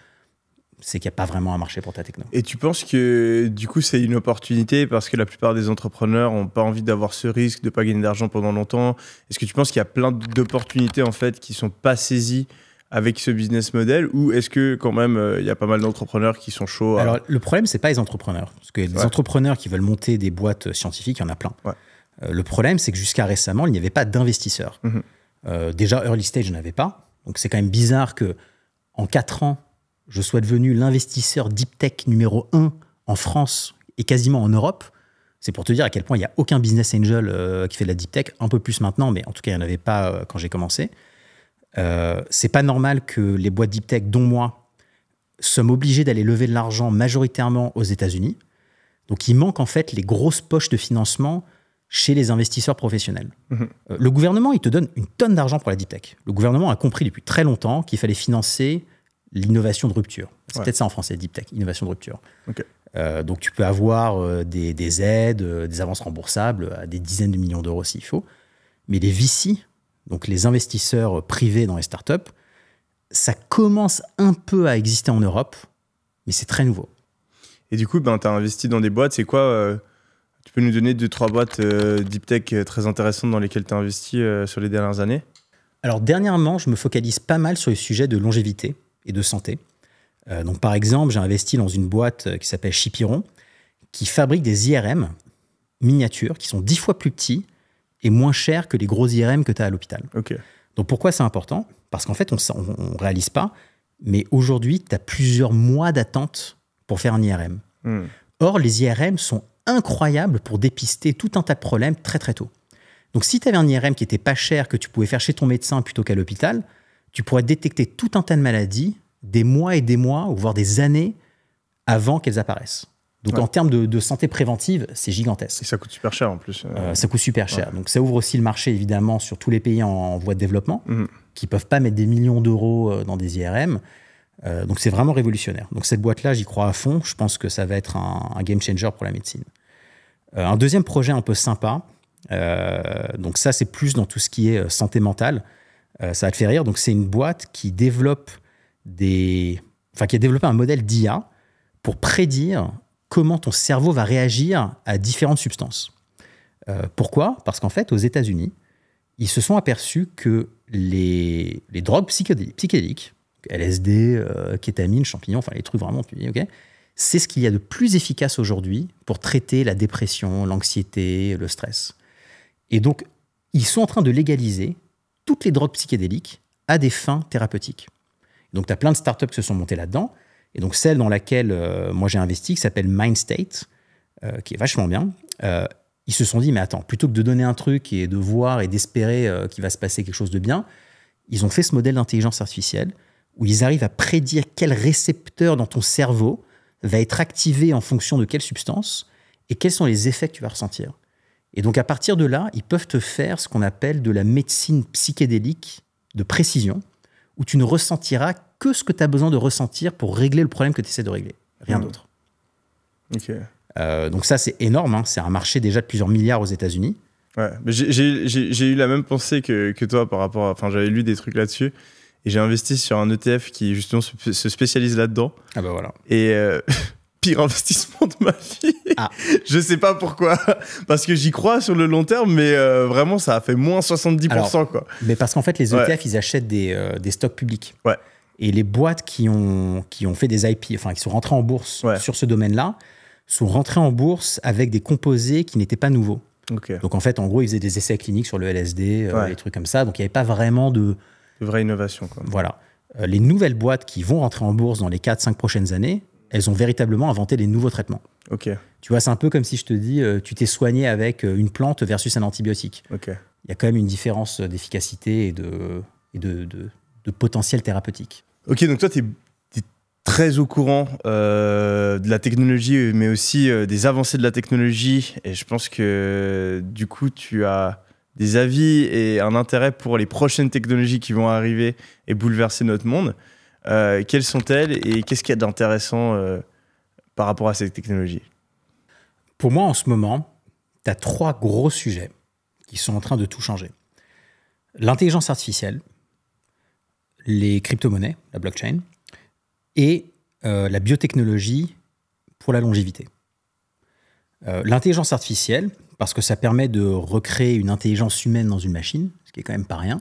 c'est qu'il n'y a pas vraiment un marché pour ta techno. Et tu penses que du coup c'est une opportunité parce que la plupart des entrepreneurs n'ont pas envie d'avoir ce risque de ne pas gagner d'argent pendant longtemps? Est-ce que tu penses qu'il y a plein d'opportunités en fait qui ne sont pas saisies avec ce business model, ou est-ce que quand même il y a pas mal d'entrepreneurs qui sont chauds Alors le problème, c'est pas les entrepreneurs, parce que des entrepreneurs qui veulent monter des boîtes scientifiques, il y en a plein. Le problème, c'est que jusqu'à récemment, il n'y avait pas d'investisseurs. Déjà early stage, il n'y en avait pas. Donc c'est quand même bizarre que en 4 ans, je sois devenu l'investisseur deep tech numéro 1 en France et quasiment en Europe. C'est pour te dire à quel point il n'y a aucun business angel qui fait de la deep tech, un peu plus maintenant, mais en tout cas, il n'y en avait pas quand j'ai commencé. C'est pas normal que les boîtes deep tech, dont moi, sommes obligées d'aller lever de l'argent majoritairement aux États-Unis. Donc, il manque en fait les grosses poches de financement chez les investisseurs professionnels. Le gouvernement, il te donne une tonne d'argent pour la deep tech. Le gouvernement a compris depuis très longtemps qu'il fallait financer l'innovation de rupture. C'est peut-être ça en français, deep tech, innovation de rupture. Donc, tu peux avoir des aides, des avances remboursables à des dizaines de millions d'euros s'il faut. Mais les VC, donc les investisseurs privés dans les startups, ça commence un peu à exister en Europe, mais c'est très nouveau. Et du coup, tu as investi dans des boîtes. C'est quoi tu peux nous donner 2-3 boîtes deep tech très intéressantes dans lesquelles tu as investi sur les dernières années? Alors, dernièrement, je me focalise pas mal sur les sujets de longévité et de santé. Donc, par exemple, j'ai investi dans une boîte qui s'appelle Chipiron, qui fabrique des IRM miniatures qui sont 10 fois plus petits et moins chers que les gros IRM que tu as à l'hôpital. Donc, pourquoi c'est important? Parce qu'en fait, on ne réalise pas, mais aujourd'hui, tu as plusieurs mois d'attente pour faire un IRM. Or, les IRM sont incroyables pour dépister tout un tas de problèmes très, très tôt. Donc, si tu avais un IRM qui était pas cher, que tu pouvais faire chez ton médecin plutôt qu'à l'hôpital, tu pourrais détecter tout un tas de maladies des mois et des mois, ou voire des années avant qu'elles apparaissent. Donc, en termes de santé préventive, c'est gigantesque. Et ça coûte super cher en plus. Ça coûte super cher. Donc, ça ouvre aussi le marché, évidemment, sur tous les pays en voie de développement, qui ne peuvent pas mettre des millions d'euros dans des IRM. Donc, c'est vraiment révolutionnaire. Donc, cette boîte-là, j'y crois à fond. Je pense que ça va être un game changer pour la médecine. Un deuxième projet un peu sympa, donc ça, c'est plus dans tout ce qui est santé mentale. Ça va te faire rire. Donc, c'est une boîte qui développe qui a développé un modèle d'IA pour prédire comment ton cerveau va réagir à différentes substances. Pourquoi? Parce qu'en fait, aux États-Unis, ils se sont aperçus que les drogues psychédéliques, LSD, kétamine, champignons, enfin les trucs vraiment, tu dis, c'est ce qu'il y a de plus efficace aujourd'hui pour traiter la dépression, l'anxiété, le stress. Et donc, ils sont en train de légaliser toutes les drogues psychédéliques à des fins thérapeutiques. Donc, tu as plein de startups qui se sont montées là-dedans. Et donc, celle dans laquelle moi j'ai investi, qui s'appelle Mindstate, qui est vachement bien, ils se sont dit, mais attends, plutôt que de donner un truc et de voir et d'espérer qu'il va se passer quelque chose de bien, ils ont fait ce modèle d'intelligence artificielle où ils arrivent à prédire quel récepteur dans ton cerveau va être activé en fonction de quelle substance et quels sont les effets que tu vas ressentir. Et donc, à partir de là, ils peuvent te faire ce qu'on appelle de la médecine psychédélique de précision, où tu ne ressentiras que ce que tu as besoin de ressentir pour régler le problème que tu essaies de régler. Rien d'autre. Donc ça, c'est énorme. Hein. C'est un marché déjà de plusieurs milliards aux États-Unis. Ouais, mais j'ai eu la même pensée que toi par rapport à... Enfin, j'avais lu des trucs là-dessus et j'ai investi sur un ETF qui, justement, se spécialise là-dedans. Ah bah voilà. Et pire investissement de ma vie. Je sais pas pourquoi. Parce que j'y crois sur le long terme, mais vraiment, ça a fait moins 70%. Alors, quoi. Mais parce qu'en fait, les ETF, ils achètent des stocks publics. Et les boîtes qui ont fait des IP, enfin, qui sont rentrées en bourse sur ce domaine-là, sont rentrées en bourse avec des composés qui n'étaient pas nouveaux. Donc, en fait, en gros, ils faisaient des essais cliniques sur le LSD, des trucs comme ça. Donc, il n'y avait pas vraiment de vraie innovation, quoi. Voilà. Les nouvelles boîtes qui vont rentrer en bourse dans les 4-5 prochaines années, elles ont véritablement inventé des nouveaux traitements. Tu vois, c'est un peu comme si je te dis, tu t'es soigné avec une plante versus un antibiotique. Il y a quand même une différence d'efficacité et de potentiel thérapeutique. Donc toi, tu es très au courant de la technologie, mais aussi des avancées de la technologie. Et je pense que du coup, tu as des avis et un intérêt pour les prochaines technologies qui vont arriver et bouleverser notre monde. Quelles sont-elles et qu'est-ce qu'il y a d'intéressant par rapport à ces technologies? Pour moi, en ce moment, tu as 3 gros sujets qui sont en train de tout changer. L'intelligence artificielle, les crypto-monnaies, la blockchain, et la biotechnologie pour la longévité. L'intelligence artificielle, parce que ça permet de recréer une intelligence humaine dans une machine, ce qui est quand même pas rien.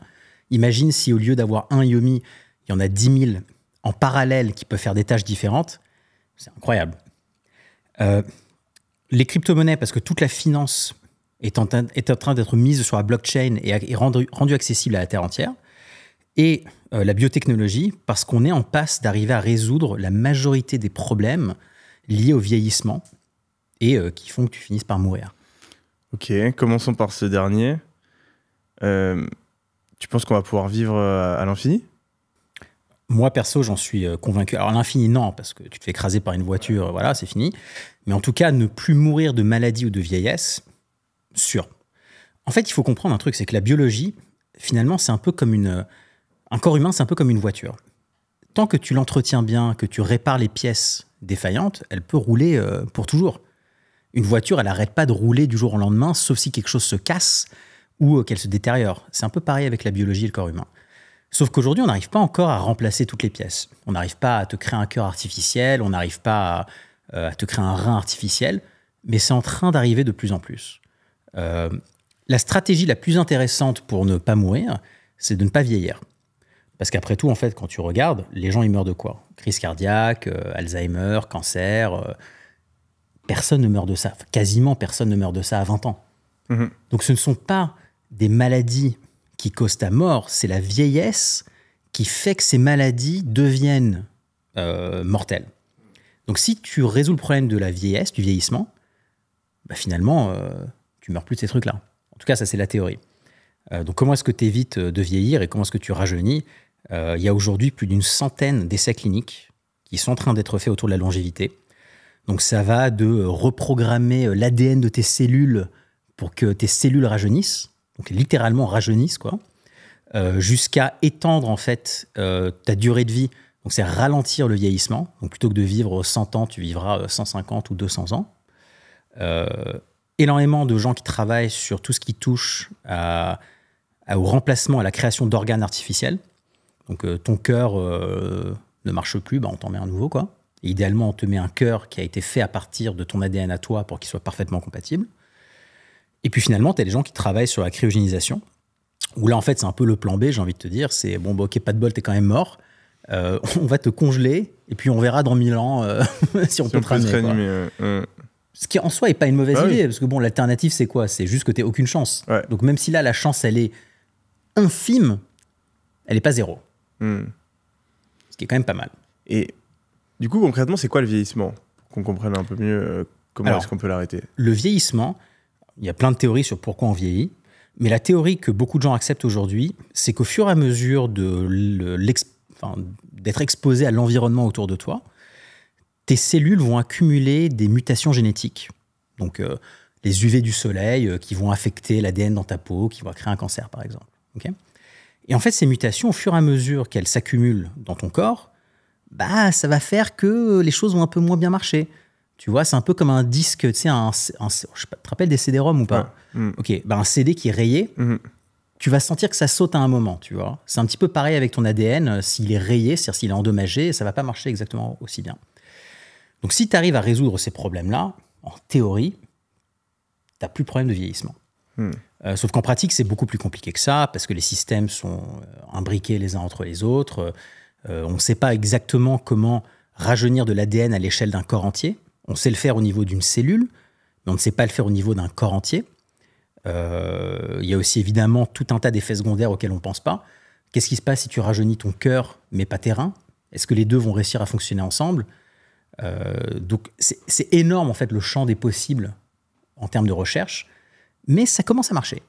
Imagine si au lieu d'avoir un Yomi, il y en a 10 000 en parallèle qui peuvent faire des tâches différentes. C'est incroyable. Les crypto-monnaies, parce que toute la finance est en train d'être mise sur la blockchain et rendue accessible à la terre entière. et la biotechnologie, parce qu'on est en passe d'arriver à résoudre la majorité des problèmes liés au vieillissement et qui font que tu finisses par mourir. Ok, commençons par ce dernier. Tu penses qu'on va pouvoir vivre à l'infini ? Moi, perso, j'en suis convaincu. Alors, à l'infini, non, parce que tu te fais écraser par une voiture, voilà, c'est fini. Mais en tout cas, ne plus mourir de maladie ou de vieillesse, sûr. En fait, il faut comprendre un truc, c'est que la biologie, finalement, c'est un peu comme un corps humain, c'est un peu comme une voiture. Tant que tu l'entretiens bien, que tu répares les pièces défaillantes, elle peut rouler pour toujours. Une voiture, elle n'arrête pas de rouler du jour au lendemain, sauf si quelque chose se casse ou qu'elle se détériore. C'est un peu pareil avec la biologie et le corps humain. Sauf qu'aujourd'hui, on n'arrive pas encore à remplacer toutes les pièces. On n'arrive pas à te créer un cœur artificiel, on n'arrive pas à te créer un rein artificiel, mais c'est en train d'arriver de plus en plus. La stratégie la plus intéressante pour ne pas mourir, c'est de ne pas vieillir. Parce qu'après tout, en fait, quand tu regardes, les gens, ils meurent de quoi ? Crise cardiaque, Alzheimer, cancer. Personne ne meurt de ça. Enfin, quasiment personne ne meurt de ça à 20 ans. Mmh. Donc ce ne sont pas des maladies qui causent ta mort, c'est la vieillesse qui fait que ces maladies deviennent mortelles. Donc si tu résous le problème de la vieillesse, du vieillissement, bah finalement, tu meurs plus de ces trucs-là. En tout cas, ça, c'est la théorie. Donc comment est-ce que tu évites de vieillir et comment est-ce que tu rajeunis ? Il y a aujourd'hui plus d'une centaine d'essais cliniques qui sont en train d'être faits autour de la longévité. Donc ça va de reprogrammer l'ADN de tes cellules pour que tes cellules rajeunissent, donc littéralement rajeunissent, quoi, jusqu'à étendre en fait ta durée de vie. Donc c'est ralentir le vieillissement. Donc plutôt que de vivre 100 ans, tu vivras 150 ou 200 ans. Énormément de gens qui travaillent sur tout ce qui touche au remplacement, à la création d'organes artificiels. Donc ton cœur ne marche plus, bah, on t'en met un nouveau, quoi. Et idéalement, on te met un cœur qui a été fait à partir de ton ADN à toi pour qu'il soit parfaitement compatible. Et puis finalement, tu as des gens qui travaillent sur la cryogénisation, où là, en fait, c'est un peu le plan B, j'ai envie de te dire. C'est, bon, bah, ok, pas de bol, t'es quand même mort. On va te congeler, et puis on verra dans 1000 ans si on peut te ramener. Ce qui, en soi, n'est pas une mauvaise idée, parce que bon, l'alternative, c'est quoi ? C'est juste que tu n'as aucune chance. Ouais. Donc même si là, la chance, elle est infime, elle n'est pas zéro. Ce qui est quand même pas mal. Et du coup, concrètement, c'est quoi le vieillissement ? Pour qu'on comprenne un peu mieux comment est-ce qu'on peut l'arrêter. Le vieillissement, il y a plein de théories sur pourquoi on vieillit, mais la théorie que beaucoup de gens acceptent aujourd'hui, c'est qu'au fur et à mesure d'être exposé à l'environnement autour de toi, tes cellules vont accumuler des mutations génétiques. Donc, les UV du soleil qui vont affecter l'ADN dans ta peau, qui vont créer un cancer, par exemple. Okay ? Et en fait, ces mutations, au fur et à mesure qu'elles s'accumulent dans ton corps, bah, ça va faire que les choses vont un peu moins bien marcher. Tu vois, c'est un peu comme un disque, tu sais, je sais pas, tu te rappelles des CD-ROM ou pas ? Ok, bah, un CD qui est rayé, tu vas sentir que ça saute à un moment, tu vois. C'est un petit peu pareil avec ton ADN, s'il est rayé, c'est-à-dire s'il est endommagé, ça va pas marcher exactement aussi bien. Donc, si tu arrives à résoudre ces problèmes-là, en théorie, tu n'as plus de problème de vieillissement. Sauf qu'en pratique, c'est beaucoup plus compliqué que ça, parce que les systèmes sont imbriqués les uns entre les autres. On ne sait pas exactement comment rajeunir de l'ADN à l'échelle d'un corps entier. On sait le faire au niveau d'une cellule, mais on ne sait pas le faire au niveau d'un corps entier. Il y a aussi évidemment tout un tas d'effets secondaires auxquels on ne pense pas. Qu'est-ce qui se passe si tu rajeunis ton cœur, mais pas tes reins ? Est-ce que les deux vont réussir à fonctionner ensemble ? Donc c'est énorme en fait le champ des possibles en termes de recherche, mais ça commence à marcher.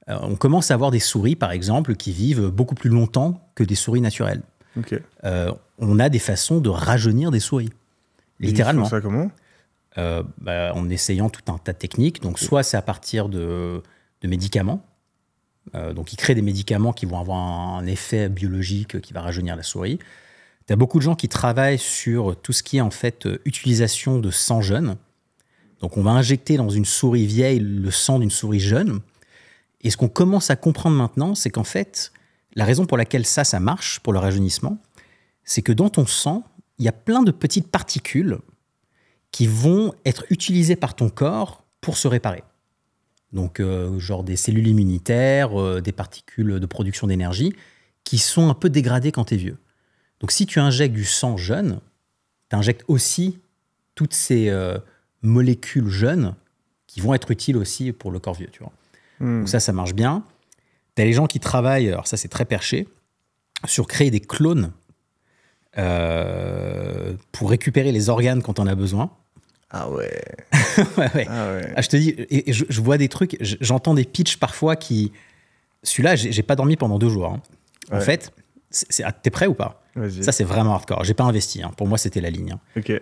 On commence à avoir des souris par exemple qui vivent beaucoup plus longtemps que des souris naturelles. Okay. On a des façons de rajeunir des souris, littéralement. Ils font ça comment ? En essayant tout un tas de techniques. Donc soit c'est à partir de médicaments. Donc ils créent des médicaments qui vont avoir un effet biologique qui va rajeunir la souris. Tu as beaucoup de gens qui travaillent sur tout ce qui est en fait utilisation de sang jeune. Donc on va injecter dans une souris vieille le sang d'une souris jeune. Et ce qu'on commence à comprendre maintenant, c'est qu'en fait, la raison pour laquelle ça marche pour le rajeunissement, c'est que dans ton sang, il y a plein de petites particules qui vont être utilisées par ton corps pour se réparer. Donc genre des cellules immunitaires, des particules de production d'énergie qui sont un peu dégradées quand tu es vieux. Donc, si tu injectes du sang jeune, tu injectes aussi toutes ces molécules jeunes qui vont être utiles aussi pour le corps vieux, tu vois. Donc ça marche bien. Tu as les gens qui travaillent, alors ça, c'est très perché, sur créer des clones pour récupérer les organes quand on a besoin. Ah ouais. Ouais. Ah ouais. Ah, je te dis, et je vois des trucs, j'entends des pitchs parfois qui... Celui-là, j'ai pas dormi pendant 2 jours. Hein. En Ouais. fait, t'es prêt ou pas? Vas-y. Ça, c'est vraiment hardcore. J'ai pas investi. Hein. Pour moi, c'était la ligne. Hein. Ok.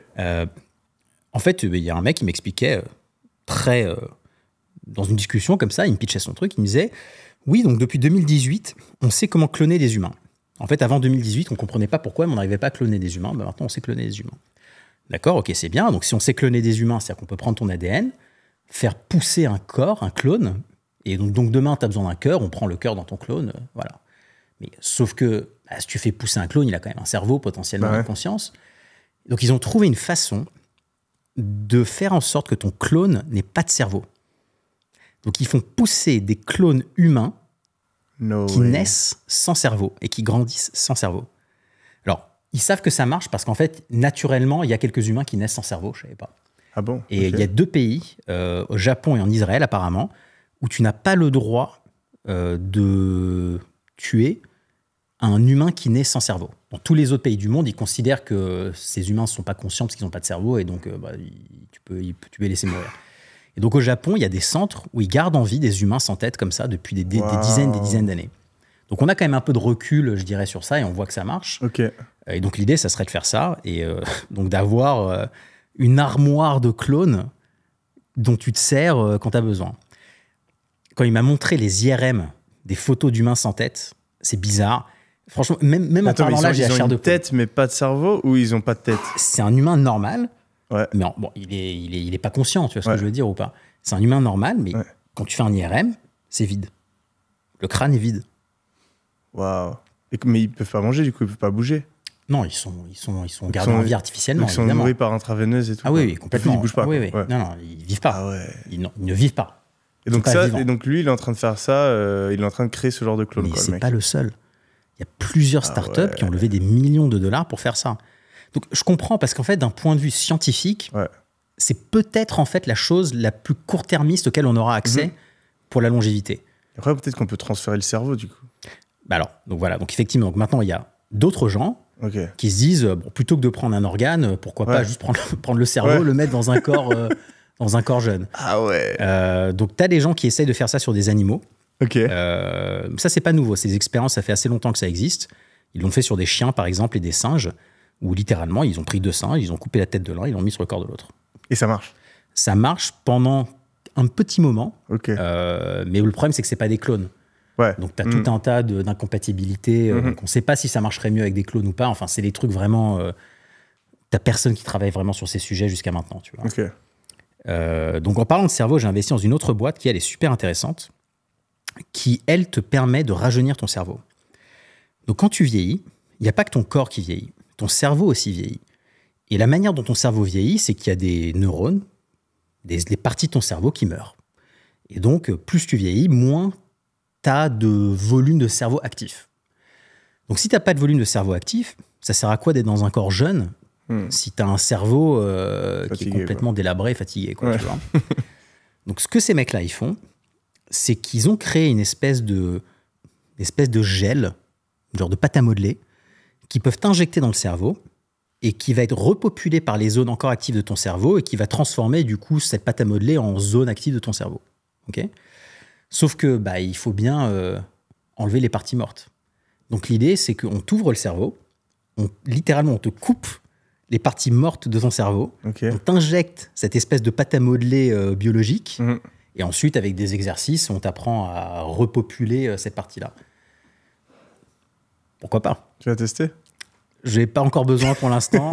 En fait, il y a un mec qui m'expliquait dans une discussion comme ça, il me pitchait son truc, il me disait oui, donc depuis 2018, on sait comment cloner des humains. En fait, avant 2018, on comprenait pas pourquoi, mais on n'arrivait pas à cloner des humains. Ben, maintenant, on sait cloner des humains. D'accord, ok, c'est bien. Donc, si on sait cloner des humains, c'est-à-dire qu'on peut prendre ton ADN, faire pousser un corps, un clone, et donc demain, tu as besoin d'un cœur, on prend le cœur dans ton clone, voilà. Mais sauf que si tu fais pousser un clone, il a quand même un cerveau, potentiellement une conscience. Donc, ils ont trouvé une façon de faire en sorte que ton clone n'ait pas de cerveau. Donc, ils font pousser des clones humains qui naissent sans cerveau et qui grandissent sans cerveau. Alors, ils savent que ça marche parce qu'en fait, naturellement, il y a quelques humains qui naissent sans cerveau, je ne savais pas. Ah bon? Et il y a 2 pays, au Japon et en Israël apparemment, où tu n'as pas le droit de tuer un humain qui naît sans cerveau. Dans tous les autres pays du monde, ils considèrent que ces humains ne sont pas conscients parce qu'ils n'ont pas de cerveau et donc tu peux les laisser mourir. Et donc au Japon, il y a des centres où ils gardent en vie des humains sans tête comme ça depuis des dizaines d'années. Donc on a quand même un peu de recul, je dirais, sur ça et on voit que ça marche. Ok. Et donc l'idée, ça serait de faire ça et donc d'avoir une armoire de clones dont tu te sers quand tu as besoin. Quand il m'a montré les IRM des photos d'humains sans tête, c'est bizarre. Franchement, même en parlant là, j'ai la chair de poule. Ils ont une tête mais pas de cerveau ou ils ont pas de tête? C'est un humain normal, ouais. mais bon, il est pas conscient, tu vois ce que je veux dire ou pas? C'est un humain normal, mais quand tu fais un IRM, c'est vide. Le crâne est vide. Waouh. Mais ils peuvent pas manger, du coup, ils peuvent pas bouger. Non, ils sont gardés en vie artificiellement. Ils sont nourris par intraveineuse et tout. Ah oui, complètement. Ils bougent pas. Oui. Non, ils vivent pas. Ah ouais. Ils ne vivent pas. Et donc lui, il est en train de faire ça, il est en train de créer ce genre de clone. Mais c'est pas le seul. Il y a plusieurs startups qui ont levé des millions de dollars pour faire ça. Donc je comprends parce qu'en fait, d'un point de vue scientifique, c'est peut-être en fait la chose la plus court-termiste auquel on aura accès pour la longévité. Après, peut-être qu'on peut transférer le cerveau du coup. Bah alors, donc voilà. Donc effectivement, donc maintenant il y a d'autres gens qui se disent plutôt que de prendre un organe, pourquoi pas juste prendre le cerveau, le mettre dans un corps. Dans un corps jeune. Ah ouais. Donc, tu as des gens qui essayent de faire ça sur des animaux. Ok. Ça, c'est pas nouveau. Ces expériences, ça fait assez longtemps que ça existe. Ils l'ont fait sur des chiens, par exemple, et des singes, où littéralement, ils ont pris 2 singes, ils ont coupé la tête de l'un, ils l'ont mis sur le corps de l'autre. Et ça marche? Ça marche pendant un petit moment. Ok. Mais le problème, c'est que c'est pas des clones. Ouais. Donc, tu as tout un tas d'incompatibilités. Donc, on sait pas si ça marcherait mieux avec des clones ou pas. Enfin, c'est des trucs vraiment... T'as personne qui travaille vraiment sur ces sujets jusqu'à maintenant, tu vois. Ok. Donc en parlant de cerveau, j'ai investi dans une autre boîte qui, elle, est super intéressante, qui, elle, te permet de rajeunir ton cerveau. Donc quand tu vieillis, il n'y a pas que ton corps qui vieillit, ton cerveau aussi vieillit. Et la manière dont ton cerveau vieillit, c'est qu'il y a des neurones, des parties de ton cerveau qui meurent. Et donc, plus tu vieillis, moins tu as de volume de cerveau actif. Donc si tu n'as pas de volume de cerveau actif, ça sert à quoi d'être dans un corps jeune si tu as un cerveau qui est complètement délabré et fatigué, quoi, tu vois. Donc, ce que ces mecs-là, ils font, c'est qu'ils ont créé une espèce de gel, genre de pâte à modeler, qu'ils peuvent t'injecter dans le cerveau et qui va être repopulé par les zones encore actives de ton cerveau et qui va transformer, du coup, cette pâte à modeler en zone active de ton cerveau. Okay. Sauf que il faut enlever les parties mortes. Donc, l'idée, c'est qu'on t'ouvre le cerveau, littéralement, on te coupe les parties mortes de ton cerveau, on t'injecte cette espèce de pâte à modeler biologique, et ensuite, avec des exercices, on t'apprend à repopuler cette partie-là. Pourquoi pas? Tu vas tester? Je n'ai pas encore besoin pour l'instant.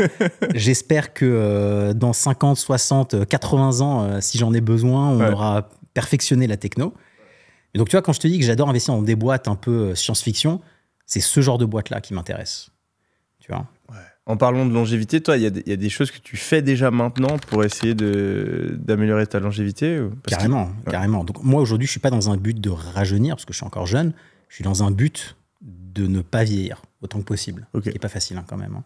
J'espère que dans 50, 60, 80 ans, si j'en ai besoin, on aura perfectionné la techno. Et donc, tu vois, quand je te dis que j'adore investir dans des boîtes un peu science-fiction, c'est ce genre de boîte-là qui m'intéresse. Tu vois? En parlant de longévité, toi, il y a des choses que tu fais déjà maintenant pour essayer d'améliorer ta longévité Carrément. Donc, moi, aujourd'hui, je ne suis pas dans un but de rajeunir, parce que je suis encore jeune. Je suis dans un but de ne pas vieillir autant que possible. Ce qui n'est pas facile, quand même.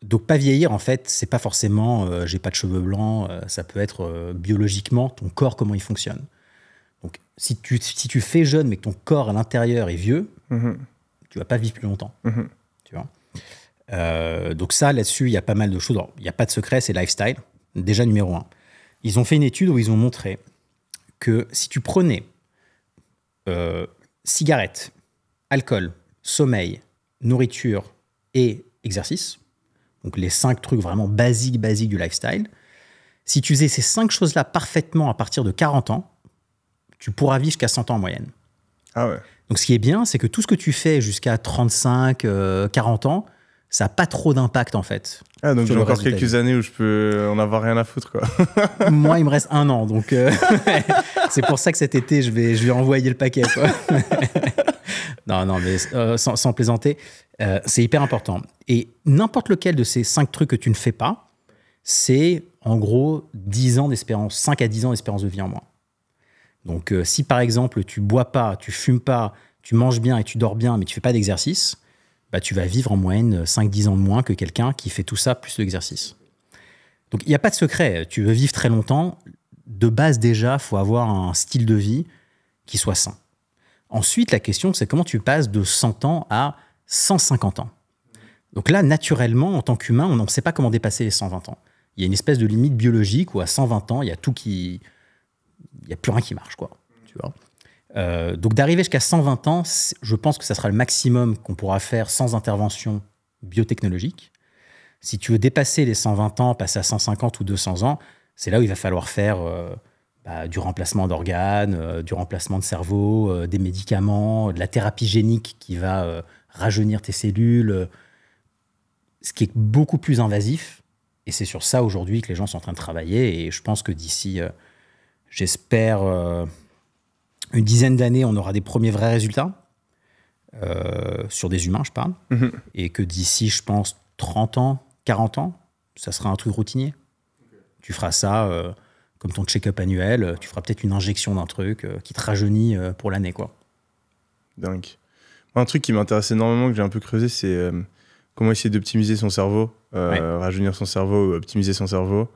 Donc, pas vieillir, en fait, c'est pas forcément j'ai pas de cheveux blancs. Ça peut être biologiquement, ton corps, comment il fonctionne. Donc, si tu fais jeune, mais que ton corps à l'intérieur est vieux, tu vas pas vivre plus longtemps. Tu vois. Donc ça, là-dessus, il y a pas mal de choses. Il n'y a pas de secret, c'est lifestyle. Déjà, numéro 1. Ils ont fait une étude où ils ont montré que si tu prenais cigarettes, alcool, sommeil, nourriture et exercice, donc les 5 trucs vraiment basiques du lifestyle, si tu faisais ces 5 choses-là parfaitement à partir de 40 ans, tu pourras vivre jusqu'à 100 ans en moyenne. Ah ouais. Donc ce qui est bien, c'est que tout ce que tu fais jusqu'à 35, 40 ans, ça n'a pas trop d'impact en fait. Ah, donc j'ai encore reste de ta quelques vie. années où je peux en avoir rien à foutre, quoi. Moi, il me reste 1 an, donc c'est pour ça que cet été, je vais envoyer le paquet, quoi. Non, mais sans plaisanter, c'est hyper important. Et n'importe lequel de ces 5 trucs que tu ne fais pas, c'est en gros 10 ans d'espérance, 5 à 10 ans d'espérance de vie en moins. Donc si par exemple, tu bois pas, tu fumes pas, tu manges bien et tu dors bien, mais tu fais pas d'exercice, bah, tu vas vivre en moyenne 5-10 ans de moins que quelqu'un qui fait tout ça plus l'exercice. Donc il n'y a pas de secret. Tu veux vivre très longtemps, de base déjà, il faut avoir un style de vie qui soit sain. Ensuite, la question, c'est comment tu passes de 100 ans à 150 ans. Donc là, naturellement, en tant qu'humain, on ne sait pas comment dépasser les 120 ans. Il y a une espèce de limite biologique où à 120 ans, il y a tout qui... Il n'y a plus rien qui marche, quoi. Tu vois. Donc d'arriver jusqu'à 120 ans, je pense que ça sera le maximum qu'on pourra faire sans intervention biotechnologique. Si tu veux dépasser les 120 ans, passer à 150 ou 200 ans, c'est là où il va falloir faire du remplacement d'organes, du remplacement de cerveau, des médicaments, de la thérapie génique qui va rajeunir tes cellules, ce qui est beaucoup plus invasif. Et c'est sur ça aujourd'hui que les gens sont en train de travailler. Et je pense que d'ici, j'espère, une dizaine d'années, on aura des premiers vrais résultats. Sur des humains, je parle. Et que d'ici, je pense, 30 ans, 40 ans, ça sera un truc routinier. Tu feras ça comme ton check-up annuel. Tu feras peut-être une injection d'un truc qui te rajeunit pour l'année, quoi. Dingue. Moi, un truc qui m'intéresse énormément, que j'ai un peu creusé, c'est comment essayer d'optimiser son cerveau, rajeunir son cerveau ou optimiser son cerveau.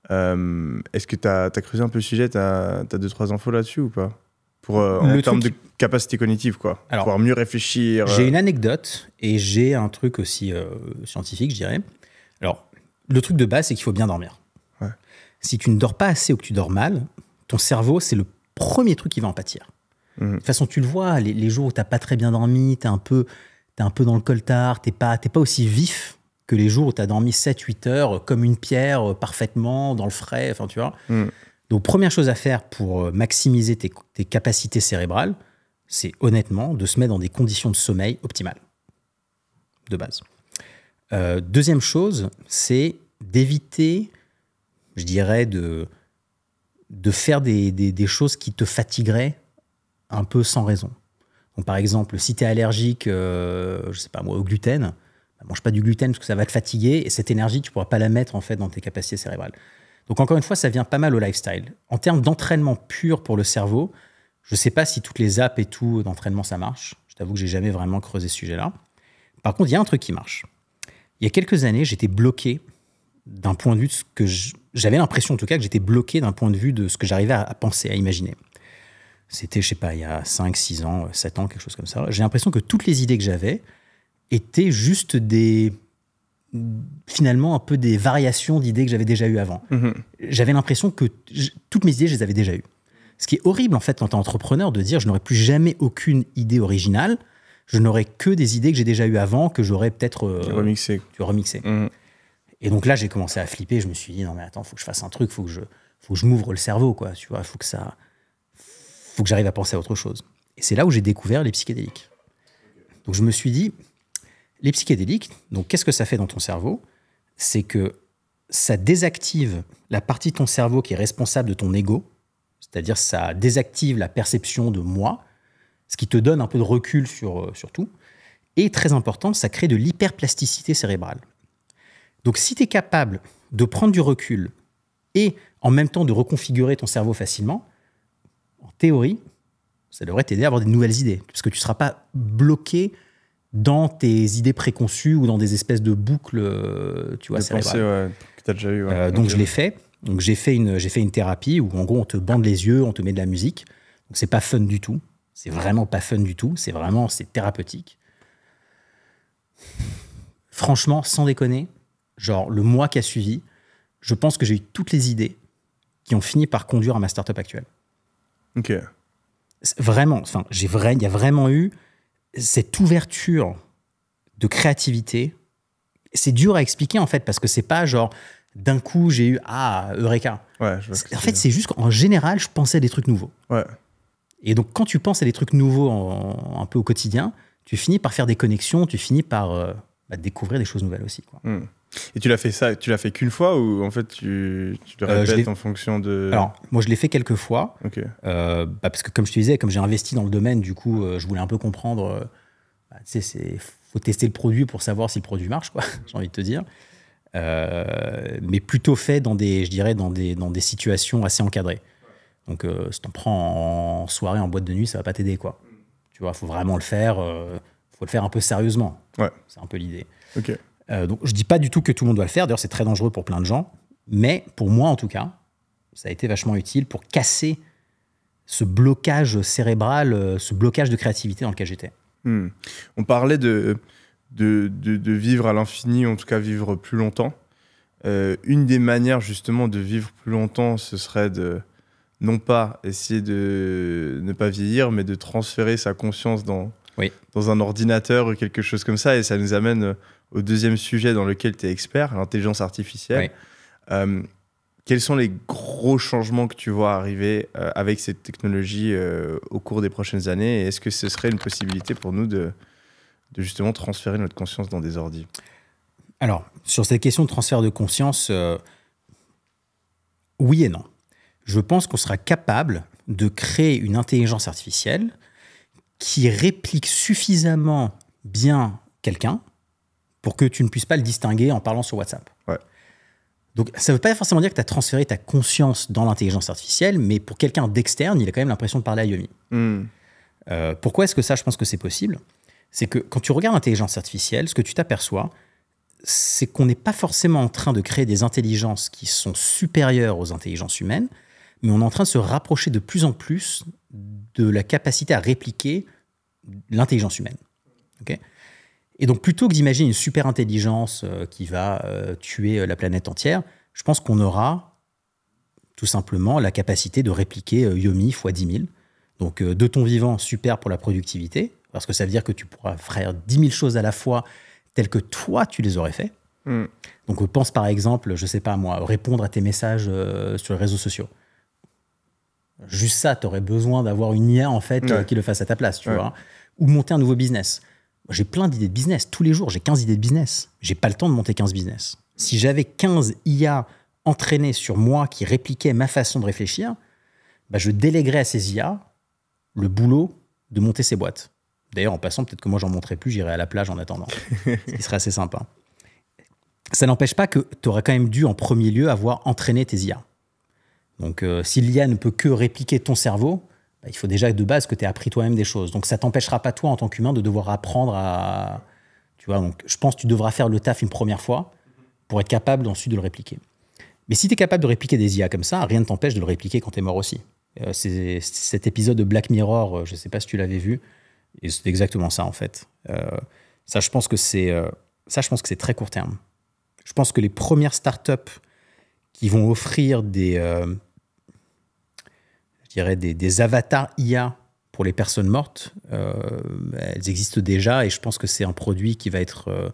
Est-ce que tu as creusé un peu le sujet? Tu as 2-3 infos là-dessus ou pas? En termes de capacité cognitive, quoi. Alors, pouvoir mieux réfléchir. J'ai une anecdote et j'ai un truc aussi scientifique, je dirais. Alors, le truc de base, c'est qu'il faut bien dormir. Ouais. Si tu ne dors pas assez ou que tu dors mal, ton cerveau, c'est le premier truc qui va en pâtir. De toute façon, tu le vois, les jours où tu n'as pas très bien dormi, tu es un peu dans le coltard, tu n'es pas aussi vif que les jours où tu as dormi 7-8 heures comme une pierre, parfaitement, dans le frais, enfin, tu vois. Donc, première chose à faire pour maximiser tes capacités cérébrales, c'est honnêtement de se mettre dans des conditions de sommeil optimales, de base. Deuxième chose, c'est d'éviter, je dirais, de faire des choses qui te fatigueraient un peu sans raison. Donc, par exemple, si tu es allergique, je sais pas moi, au gluten, mange pas du gluten parce que ça va te fatiguer et cette énergie, tu pourras pas la mettre en fait dans tes capacités cérébrales. Donc, encore une fois, ça vient pas mal au lifestyle. En termes d'entraînement pur pour le cerveau, je sais pas si toutes les apps et tout d'entraînement, ça marche. Je t'avoue que j'ai jamais vraiment creusé ce sujet-là. Par contre, il y a un truc qui marche. Il y a quelques années, j'étais bloqué d'un point de vue de ce que j'avais l'impression en tout cas que j'étais bloqué d'un point de vue de ce que j'arrivais à penser, à imaginer. C'était, je sais pas, il y a 5, 6 ans, 7 ans, quelque chose comme ça. J'ai l'impression que toutes les idées que j'avais étaient juste finalement un peu des variations d'idées que j'avais déjà eues avant. J'avais l'impression que toutes mes idées, je les avais déjà eues. Ce qui est horrible, en fait, quand tu es entrepreneur, de dire je n'aurai plus jamais aucune idée originale, je n'aurai que des idées que j'ai déjà eues avant, que j'aurais peut-être remixé. Et donc là, j'ai commencé à flipper. Je me suis dit, non mais attends, il faut que je fasse un truc, il faut que je m'ouvre le cerveau, quoi. Tu vois, faut que j'arrive à penser à autre chose. Et c'est là où j'ai découvert les psychédéliques. Donc je me suis dit, les psychédéliques, donc qu'est-ce que ça fait dans ton cerveau? C'est que ça désactive la partie de ton cerveau qui est responsable de ton ego, c'est-à-dire ça désactive la perception de moi, ce qui te donne un peu de recul sur tout. Et très important, ça crée de l'hyperplasticité cérébrale. Donc si tu es capable de prendre du recul et en même temps de reconfigurer ton cerveau facilement, en théorie, ça devrait t'aider à avoir des nouvelles idées, parce que tu ne seras pas bloqué dans tes idées préconçues ou dans des espèces de boucles, tu vois, cérébrales. Que tu as déjà eu. Donc je l'ai fait. Donc j'ai fait une thérapie où en gros on te bande les yeux, on te met de la musique. Donc, c'est pas fun du tout. C'est vraiment pas fun du tout. C'est thérapeutique. Franchement, sans déconner, genre le mois qui a suivi, je pense que j'ai eu toutes les idées qui ont fini par conduire à ma startup actuelle. Ok. Vraiment, il y a vraiment eu cette ouverture de créativité. C'est dur à expliquer en fait, parce que c'est pas genre d'un coup j'ai eu Eureka. Ouais, je vois ce que En tu fait, veux dire. c'est juste qu'en général, je pensais à des trucs nouveaux. Ouais. Et donc, quand tu penses à des trucs nouveaux un peu au quotidien, tu finis par faire des connexions, tu finis par découvrir des choses nouvelles aussi, quoi. Et tu l'as fait qu'une fois ou en fait tu le répètes en fonction de... Alors, moi, je l'ai fait quelques fois. Ok. Parce que, comme je te disais, comme j'ai investi dans le domaine, du coup, je voulais un peu comprendre. Tu sais, faut tester le produit pour savoir si le produit marche, quoi, j'ai envie de te dire. Mais plutôt fait dans des situations assez encadrées. Donc, si t'en prends en soirée, en boîte de nuit, ça va pas t'aider, quoi. Tu vois, faut vraiment le faire. Faut le faire un peu sérieusement. Ouais. C'est un peu l'idée. Ok. Donc, je dis pas du tout que tout le monde doit le faire. D'ailleurs, c'est très dangereux pour plein de gens. Mais pour moi, en tout cas, ça a été vachement utile pour casser ce blocage cérébral, ce blocage de créativité dans lequel j'étais. On parlait de vivre à l'infini, en tout cas vivre plus longtemps. Une des manières justement de vivre plus longtemps, ce serait de non pas essayer de ne pas vieillir, mais de transférer sa conscience dans un ordinateur ou quelque chose comme ça. Et ça nous amène au deuxième sujet dans lequel tu es expert, l'intelligence artificielle. Quels sont les gros changements que tu vois arriver avec cette technologie au cours des prochaines années? Et est-ce que ce serait une possibilité pour nous de justement transférer notre conscience dans des ordis? Alors, sur cette question de transfert de conscience, oui et non. Je pense qu'on sera capable de créer une intelligence artificielle qui réplique suffisamment bien quelqu'un pour que tu ne puisses pas le distinguer en parlant sur WhatsApp. Ouais. Donc, ça ne veut pas forcément dire que tu as transféré ta conscience dans l'intelligence artificielle, mais pour quelqu'un d'externe, il a quand même l'impression de parler à Yomi. Pourquoi est-ce que ça, je pense que c'est possible? C'est que quand tu regardes l'intelligence artificielle, ce que tu t'aperçois, c'est qu'on n'est pas forcément en train de créer des intelligences qui sont supérieures aux intelligences humaines, mais on est en train de se rapprocher de plus en plus de la capacité à répliquer l'intelligence humaine. Okay? Et donc, plutôt que d'imaginer une super intelligence qui va tuer la planète entière, je pense qu'on aura tout simplement la capacité de répliquer Yomi x 10 000. Donc, de ton vivant, super pour la productivité, parce que ça veut dire que tu pourras faire 10 000 choses à la fois telles que toi, tu les aurais fait. Donc, pense par exemple, je sais pas moi, répondre à tes messages sur les réseaux sociaux. Juste ça, tu aurais besoin d'avoir une IA en fait qui le fasse à ta place, tu vois. Ou monter un nouveau business. J'ai plein d'idées de business. Tous les jours, j'ai 15 idées de business. J'ai pas le temps de monter 15 business. Si j'avais 15 IA entraînées sur moi qui répliquaient ma façon de réfléchir, je déléguerais à ces IA le boulot de monter ces boîtes. D'ailleurs, en passant, peut-être que moi, j'en monterai plus, j'irai à la plage en attendant. Ce qui serait assez sympa. Ça n'empêche pas que tu aurais quand même dû, en premier lieu, avoir entraîné tes IA. Donc, si l'IA ne peut que répliquer ton cerveau, il faut déjà de base que tu aies appris toi-même des choses. Donc, ça ne t'empêchera pas, toi, en tant qu'humain, de devoir apprendre à... Tu vois, donc, je pense que tu devras faire le taf une première fois pour être capable ensuite de le répliquer. Mais si tu es capable de répliquer des IA comme ça, rien ne t'empêche de le répliquer quand tu es mort aussi. C'est cet épisode de Black Mirror, je ne sais pas si tu l'avais vu, et c'est exactement ça, en fait. Ça, je pense que c'est très court terme. Je pense que les premières startups qui vont offrir des avatars IA pour les personnes mortes, elles existent déjà, et je pense que c'est un produit qui va être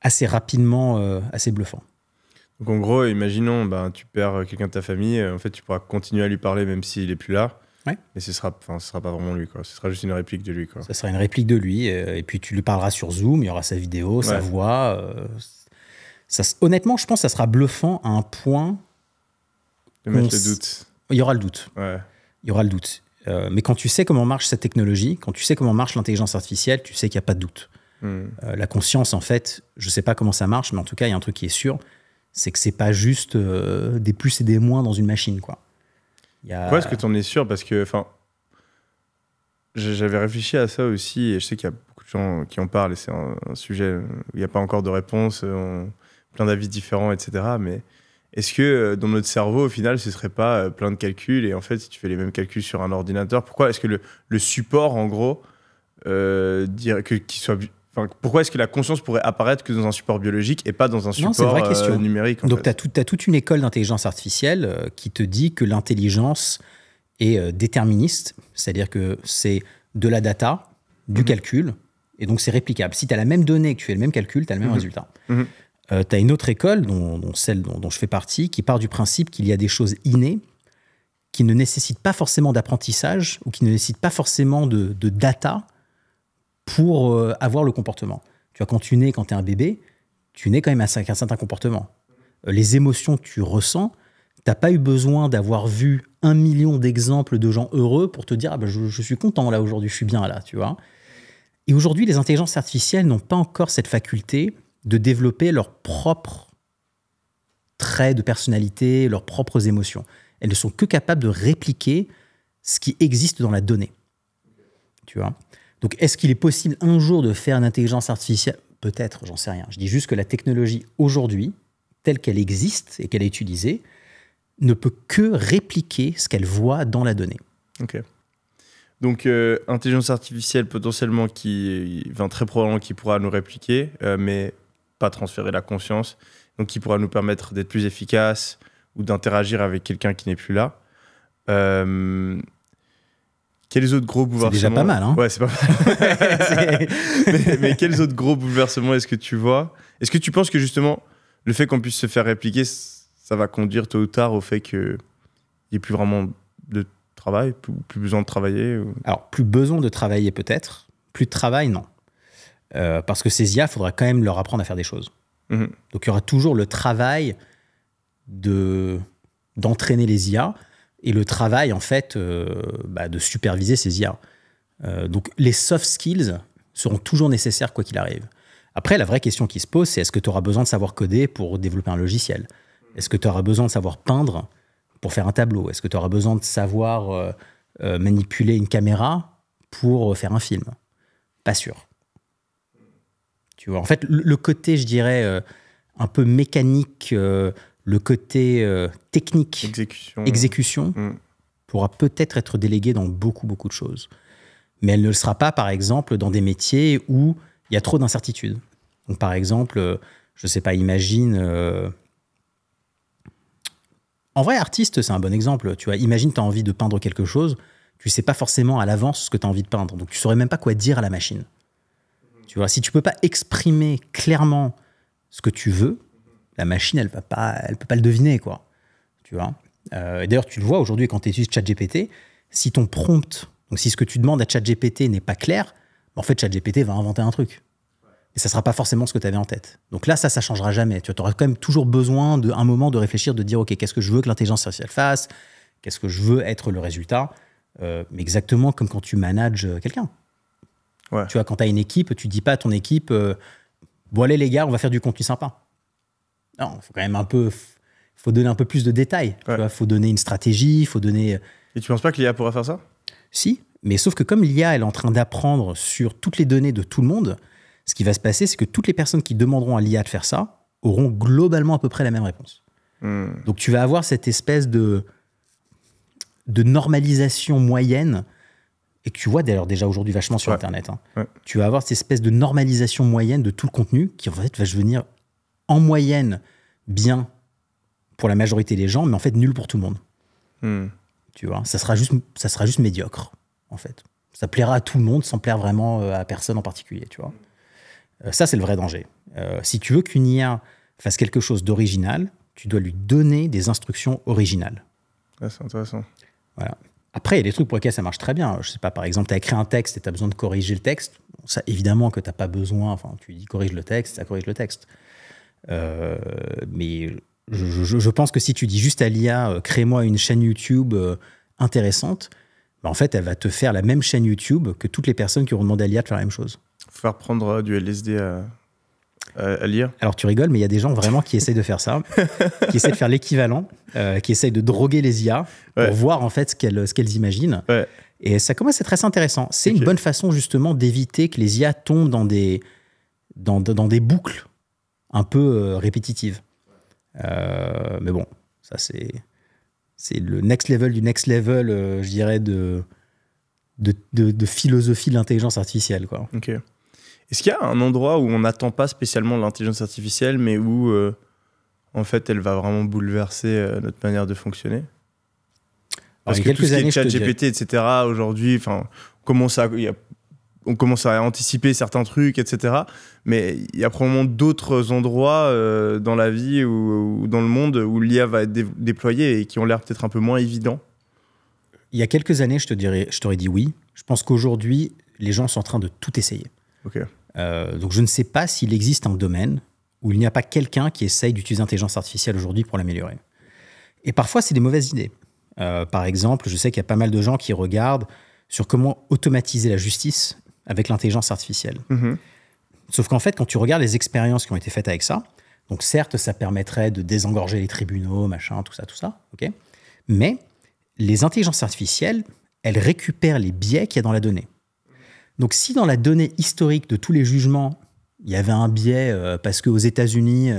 assez rapidement assez bluffant. Donc en gros, imaginons, tu perds quelqu'un de ta famille, en fait tu pourras continuer à lui parler même s'il n'est plus là, mais ce sera pas vraiment lui, quoi. Ce sera juste une réplique de lui, quoi. Ça sera une réplique de lui, et puis tu lui parleras sur Zoom, il y aura sa vidéo, sa voix. Honnêtement, je pense que ça sera bluffant à un point... De mettre le doute. Il y aura le doute. Il y aura le doute. Mais quand tu sais comment marche cette technologie, quand tu sais comment marche l'intelligence artificielle, tu sais qu'il n'y a pas de doute. La conscience, en fait, je ne sais pas comment ça marche, mais en tout cas, il y a un truc qui est sûr, c'est que ce n'est pas juste des plus et des moins dans une machine, quoi. Pourquoi est-ce que tu en es sûr? Parce que, j'avais réfléchi à ça aussi, et je sais qu'il y a beaucoup de gens qui en parlent, et c'est un sujet où il n'y a pas encore de réponse, plein d'avis différents, etc. Mais est-ce que dans notre cerveau, au final, ce serait pas plein de calculs et en fait, si tu fais les mêmes calculs sur un ordinateur, pourquoi est-ce que le support, en gros, pourquoi est-ce que la conscience pourrait apparaître que dans un support biologique et pas dans un support numérique Donc, tu as toute une école d'intelligence artificielle qui te dit que l'intelligence est déterministe, c'est-à-dire que c'est de la data, du calcul, et donc c'est réplicable. Si tu as la même donnée et que tu fais le même calcul, tu as le même résultat. Tu as une autre école, celle dont je fais partie, qui part du principe qu'il y a des choses innées qui ne nécessitent pas forcément d'apprentissage ou qui ne nécessitent pas forcément de data pour avoir le comportement. Tu vois, quand tu es un bébé, tu nais quand même avec un certain comportement. Les émotions que tu ressens, tu n'as pas eu besoin d'avoir vu 1 million d'exemples de gens heureux pour te dire « je suis content là aujourd'hui, je suis bien là ». Tu vois. Et aujourd'hui, les intelligences artificielles n'ont pas encore cette faculté de développer leurs propres traits de personnalité, leurs propres émotions. Elles ne sont que capables de répliquer ce qui existe dans la donnée. Tu vois. Donc, est-ce qu'il est possible un jour de faire une intelligence artificielle ? Peut-être, j'en sais rien. Je dis juste que la technologie aujourd'hui, telle qu'elle existe et qu'elle est utilisée, ne peut que répliquer ce qu'elle voit dans la donnée. Ok. Donc, intelligence artificielle potentiellement très probablement qui pourra nous répliquer, mais pas transférer la conscience, donc qui pourra nous permettre d'être plus efficaces ou d'interagir avec quelqu'un qui n'est plus là. Quels autres gros bouleversements... C'est déjà pas mal, hein ? Ouais, c'est pas mal. mais quels autres gros bouleversements est-ce que tu vois ? Est-ce que tu penses que justement, le fait qu'on puisse se faire répliquer, ça va conduire tôt ou tard au fait qu'il n'y ait plus vraiment de travail, plus besoin de travailler Alors, plus besoin de travailler peut-être, plus de travail, non. Parce que ces IA, il faudra quand même leur apprendre à faire des choses. Donc, il y aura toujours le travail d'entraîner les IA et le travail, en fait, de superviser ces IA. Donc, les soft skills seront toujours nécessaires quoi qu'il arrive. Après, la vraie question qui se pose, c'est est-ce que tu auras besoin de savoir coder pour développer un logiciel ? Est-ce que tu auras besoin de savoir peindre pour faire un tableau ? Est-ce que tu auras besoin de savoir manipuler une caméra pour faire un film ? Pas sûr. Tu vois, en fait, le côté, je dirais, un peu mécanique, le côté technique, exécution pourra peut-être être délégué dans beaucoup, beaucoup de choses. Mais elle ne le sera pas, par exemple, dans des métiers où il y a trop d'incertitudes. Donc, par exemple, je ne sais pas, imagine... En vrai, artiste, c'est un bon exemple. Tu vois, imagine, tu as envie de peindre quelque chose, tu ne sais pas forcément à l'avance ce que tu as envie de peindre. Donc, tu ne saurais même pas quoi dire à la machine. Tu vois, si tu ne peux pas exprimer clairement ce que tu veux, la machine, elle peut pas le deviner, quoi. Tu vois. D'ailleurs, tu le vois aujourd'hui quand tu utilises ChatGPT, si ton prompt, donc si ce que tu demandes à ChatGPT n'est pas clair, en fait, ChatGPT va inventer un truc. Et ça ne sera pas forcément ce que tu avais en tête. Donc là, ça ne changera jamais. Tu auras quand même toujours besoin d'un moment de réfléchir, de dire, OK, qu'est-ce que je veux que l'intelligence artificielle fasse ? Qu'est-ce que je veux être le résultat ? Mais exactement comme quand tu manages quelqu'un. Ouais. Tu vois, quand tu as une équipe, tu ne dis pas à ton équipe, bon, allez les gars, on va faire du contenu sympa. Non, il faut quand même faut donner un peu plus de détails. Il faut donner une stratégie, il faut donner... Et tu penses pas que l'IA pourrait faire ça ? Si, mais sauf que comme l'IA, elle est en train d'apprendre sur toutes les données de tout le monde, ce qui va se passer, c'est que toutes les personnes qui demanderont à l'IA de faire ça auront globalement à peu près la même réponse. Donc tu vas avoir cette espèce de normalisation moyenne, et que tu vois d'ailleurs déjà aujourd'hui vachement sur Internet. Hein. Tu vas avoir cette espèce de normalisation moyenne de tout le contenu qui en fait va devenir en moyenne bien pour la majorité des gens, mais en fait nul pour tout le monde. Tu vois, ça sera juste médiocre, en fait. Ça plaira à tout le monde sans plaire vraiment à personne en particulier, tu vois. Ça, c'est le vrai danger. Si tu veux qu'une IA fasse quelque chose d'original, tu dois lui donner des instructions originales. C'est intéressant. Voilà. Après, il y a des trucs pour lesquels ça marche très bien. Je sais pas, par exemple, tu as écrit un texte et tu as besoin de corriger le texte. Ça, évidemment que tu n'as pas besoin. Enfin, tu dis corrige le texte, ça corrige le texte. Mais je pense que si tu dis juste à l'IA, crée-moi une chaîne YouTube intéressante, en fait, elle va te faire la même chaîne YouTube que toutes les personnes qui auront demandé à l'IA de faire la même chose. Faire prendre du LSD à l'IA. Alors, tu rigoles, mais il y a des gens vraiment qui essayent de faire ça, qui essayent de faire l'équivalent, qui essayent de droguer les IA pour voir en fait ce qu'elles imaginent. Ouais. Et ça commence à être assez intéressant. C'est une bonne façon justement d'éviter que les IA tombent dans des boucles un peu répétitives. Mais bon, ça c'est le next level du next level, je dirais, de philosophie de l'intelligence artificielle, quoi. Ok. Est-ce qu'il y a un endroit où on n'attend pas spécialement l'intelligence artificielle, mais où, en fait, elle va vraiment bouleverser notre manière de fonctionner? Parce que tout ce qui est ChatGPT, etc., aujourd'hui, on commence à anticiper certains trucs, etc. Mais il y a probablement d'autres endroits dans la vie ou dans le monde où l'IA va être déployée et qui ont l'air peut-être un peu moins évidents. Il y a quelques années, je t'aurais dit oui. Je pense qu'aujourd'hui, les gens sont en train de tout essayer. Ok. Donc je ne sais pas s'il existe un domaine où il n'y a pas quelqu'un qui essaye d'utiliser l'intelligence artificielle aujourd'hui pour l'améliorer. Et parfois, c'est des mauvaises idées. Par exemple, je sais qu'il y a pas mal de gens qui regardent sur comment automatiser la justice avec l'intelligence artificielle. Mm-hmm. Sauf qu'en fait, quand tu regardes les expériences qui ont été faites avec ça, donc certes, ça permettrait de désengorger les tribunaux, machin, tout ça, ok. Mais les intelligences artificielles, elles récupèrent les biais qu'il y a dans la donnée. Donc si dans la donnée historique de tous les jugements, il y avait un biais parce qu'aux États-Unis,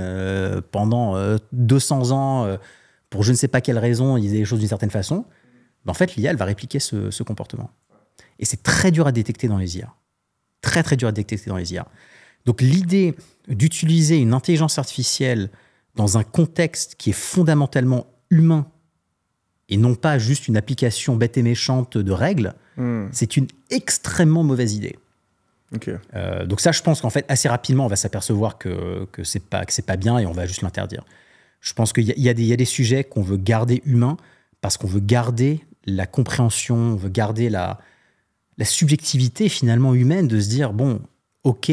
pendant 200 ans, pour je ne sais pas quelle raison, ils faisaient les choses d'une certaine façon, ben en fait, l'IA, elle va répliquer ce comportement. Et c'est très dur à détecter dans les IA. Très, très dur à détecter dans les IA. Donc l'idée d'utiliser une intelligence artificielle dans un contexte qui est fondamentalement humain et non pas juste une application bête et méchante de règles, c'est une extrêmement mauvaise idée. Okay. Donc ça, je pense qu'en fait, assez rapidement, on va s'apercevoir que c'est pas bien et on va juste l'interdire. Je pense qu'il y a des sujets qu'on veut garder humains parce qu'on veut garder la compréhension, on veut garder la subjectivité finalement humaine de se dire, bon, ok,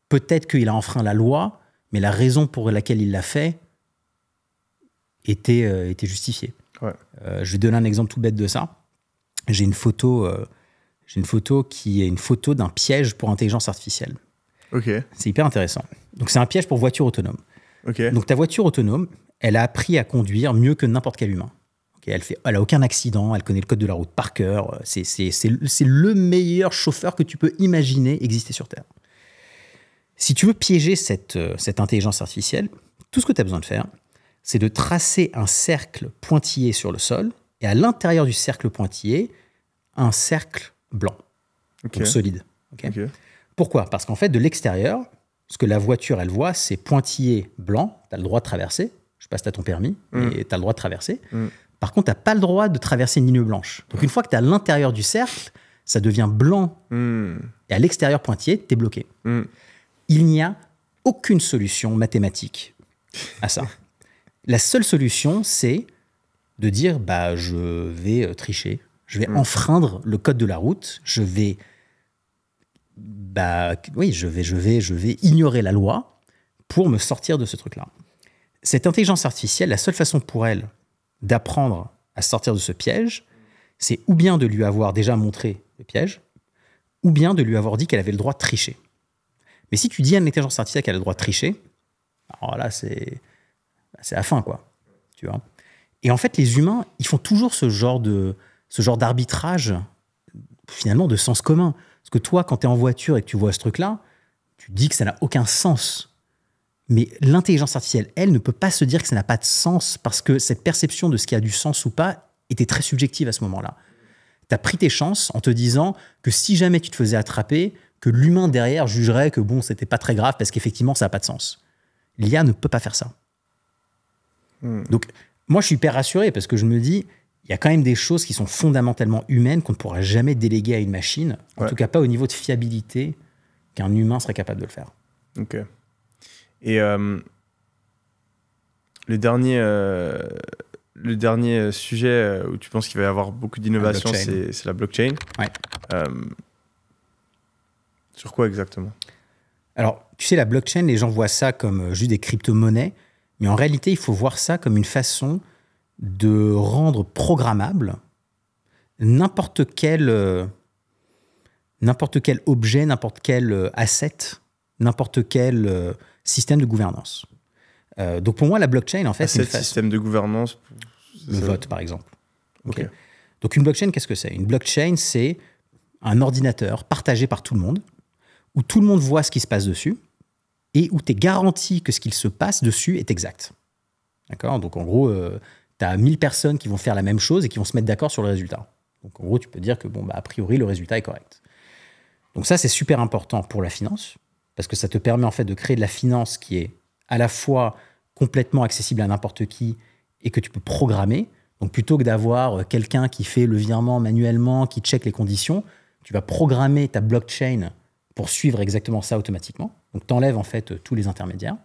peut-être qu'il a enfreint la loi, mais la raison pour laquelle il l'a fait était justifiée. Ouais. Je vais donner un exemple tout bête de ça. J'ai une photo qui est une photo d'un piège pour intelligence artificielle. Ok. C'est hyper intéressant. Donc c'est un piège pour voiture autonome. Okay. Donc ta voiture autonome, elle a appris à conduire mieux que n'importe quel humain. Okay, elle a aucun accident, elle connaît le code de la route par cœur. C'est le meilleur chauffeur que tu peux imaginer exister sur Terre. Si tu veux piéger cette intelligence artificielle, tout ce que tu as besoin de faire, c'est de tracer un cercle pointillé sur le sol et à l'intérieur du cercle pointillé, un cercle blanc, donc solide. Okay. Okay. Pourquoi ? Parce qu'en fait, de l'extérieur, ce que la voiture, elle voit, c'est pointillé blanc, tu as le droit de traverser. Je sais pas si tu as ton permis, mais tu as le droit de traverser. Par contre, tu n'as pas le droit de traverser une ligne blanche. Donc, une fois que tu es à l'intérieur du cercle, ça devient blanc. Et à l'extérieur pointillé, tu es bloqué. Il n'y a aucune solution mathématique à ça. La seule solution, c'est de dire bah, je vais tricher, je vais enfreindre le code de la route, je vais ignorer la loi pour me sortir de ce truc-là. Cette intelligence artificielle, la seule façon pour elle d'apprendre à sortir de ce piège, c'est ou bien de lui avoir déjà montré le piège, ou bien de lui avoir dit qu'elle avait le droit de tricher. Mais si tu dis à une intelligence artificielle qu'elle a le droit de tricher, alors là, c'est la fin, quoi. Tu vois ? Et en fait, les humains, ils font toujours ce genre d'arbitrage, finalement, de sens commun. Parce que toi, quand tu es en voiture et que tu vois ce truc-là, tu dis que ça n'a aucun sens. Mais l'intelligence artificielle, elle, ne peut pas se dire que ça n'a pas de sens parce que cette perception de ce qui a du sens ou pas était très subjective à ce moment-là. Tu as pris tes chances en te disant que si jamais tu te faisais attraper, que l'humain derrière jugerait que bon, c'était pas très grave parce qu'effectivement, ça n'a pas de sens. L'IA ne peut pas faire ça. Donc, moi, je suis hyper rassuré parce que je me dis, il y a quand même des choses qui sont fondamentalement humaines qu'on ne pourra jamais déléguer à une machine, en tout cas pas au niveau de fiabilité qu'un humain serait capable de le faire. Ok. Et le dernier sujet où tu penses qu'il va y avoir beaucoup d'innovation, c'est la blockchain. Ouais. Sur quoi exactement ? Alors, tu sais, la blockchain, les gens voient ça comme juste des crypto-monnaies, mais en réalité, il faut voir ça comme une façon de rendre programmable n'importe quel objet, n'importe quel asset, n'importe quel système de gouvernance. Donc pour moi, la blockchain, en fait, c'est un système de gouvernance. Le vote, par exemple. Okay. Donc une blockchain, qu'est-ce que c'est ? Une blockchain, c'est un ordinateur partagé par tout le monde, où tout le monde voit ce qui se passe dessus, et où tu es garanti que ce qu'il se passe dessus est exact. D'accord ? Donc, en gros, tu as 1000 personnes qui vont faire la même chose et qui vont se mettre d'accord sur le résultat. Donc, en gros, tu peux dire que, a priori, le résultat est correct. Donc, ça, c'est super important pour la finance, parce que ça te permet, en fait, de créer de la finance qui est à la fois complètement accessible à n'importe qui et que tu peux programmer. Donc, plutôt que d'avoir quelqu'un qui fait le virement manuellement, qui check les conditions, tu vas programmer ta blockchain pour suivre exactement ça automatiquement. Donc, tu enlèves, en fait, tous les intermédiaires.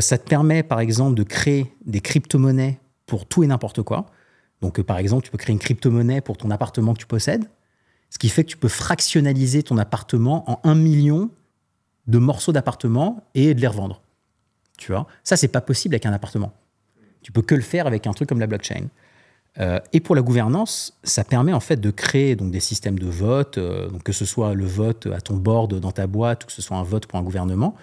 Ça te permet, par exemple, de créer des crypto-monnaies pour tout et n'importe quoi. Donc, par exemple, tu peux créer une crypto-monnaie pour ton appartement que tu possèdes, ce qui fait que tu peux fractionnaliser ton appartement en 1 million de morceaux d'appartement et de les revendre. Tu vois ? Ça, c'est pas possible avec un appartement. Tu peux que le faire avec un truc comme la blockchain. Et pour la gouvernance, ça permet en fait de créer donc, des systèmes de vote, donc que ce soit le vote à ton board dans ta boîte ou que ce soit un vote pour un gouvernement,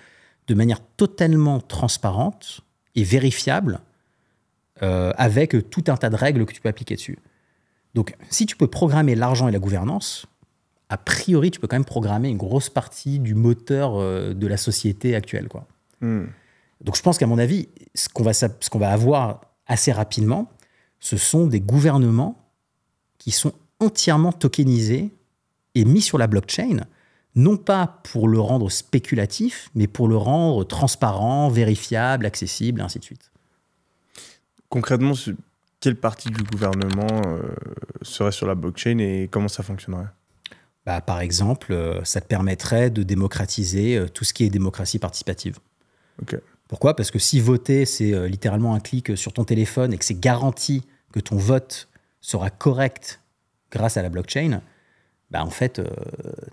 de manière totalement transparente et vérifiable avec tout un tas de règles que tu peux appliquer dessus. Donc, si tu peux programmer l'argent et la gouvernance, a priori, tu peux quand même programmer une grosse partie du moteur de la société actuelle, quoi. Donc, je pense qu'à mon avis, ce qu'on va avoir assez rapidement, ce sont des gouvernements qui sont entièrement tokenisés et mis sur la blockchain, non pas pour le rendre spéculatif, mais pour le rendre transparent, vérifiable, accessible, et ainsi de suite. Concrètement, quelle partie du gouvernement serait sur la blockchain et comment ça fonctionnerait ? Par exemple, ça te permettrait de démocratiser tout ce qui est démocratie participative. Okay. Pourquoi ? Parce que si voter, c'est littéralement un clic sur ton téléphone et que c'est garanti que ton vote sera correct grâce à la blockchain, en fait,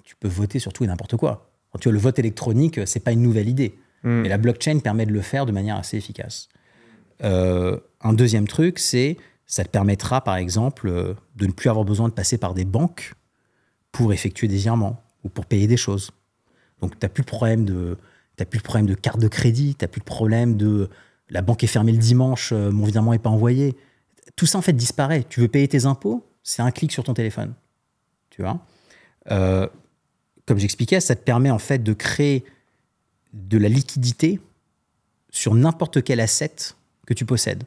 tu peux voter sur tout et n'importe quoi. Quand tu vois, le vote électronique, c'est pas une nouvelle idée. Mais la blockchain permet de le faire de manière assez efficace. Un deuxième truc, c'est ça te permettra, par exemple, de ne plus avoir besoin de passer par des banques pour effectuer des virements ou pour payer des choses. Donc, tu n'as plus le problème de carte de crédit, tu n'as plus le problème de la banque est fermée le dimanche, mon virement n'est pas envoyé. Tout ça, en fait, disparaît. Tu veux payer tes impôts, c'est un clic sur ton téléphone. Tu vois ? Comme j'expliquais, ça te permet, en fait, de créer de la liquidité sur n'importe quel asset que tu possèdes.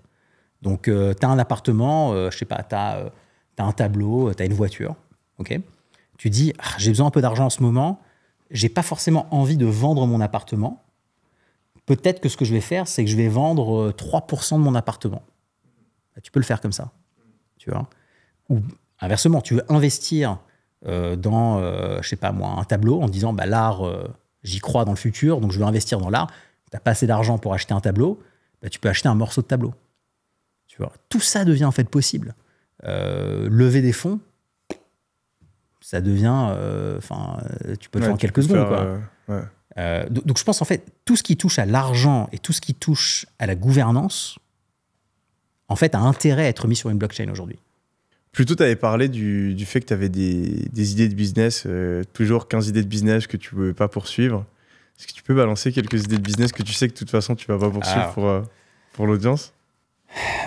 Donc, tu as un appartement, je sais pas, tu as un tableau, tu as une voiture. Okay ? Tu dis, j'ai besoin un peu d'argent en ce moment, j'ai pas forcément envie de vendre mon appartement. Peut-être que ce que je vais faire, c'est que je vais vendre 3% de mon appartement. Tu peux le faire comme ça. Tu vois ? Ou inversement, tu veux investir dans, je sais pas moi, un tableau en disant, l'art, j'y crois dans le futur, donc je veux investir dans l'art. Tu n'as pas assez d'argent pour acheter un tableau, tu peux acheter un morceau de tableau. Tu vois ? Tout ça devient en fait possible. Lever des fonds, ça devient... tu peux le faire en quelques secondes. Donc, je pense, en fait, tout ce qui touche à l'argent et tout ce qui touche à la gouvernance, en fait, a intérêt à être mis sur une blockchain aujourd'hui. Plus tôt, tu avais parlé du fait que tu avais des idées de business, toujours 15 idées de business que tu ne pouvais pas poursuivre. Est-ce que tu peux balancer quelques idées de business que tu sais que de toute façon, tu ne vas pas poursuivre pour l'audience ?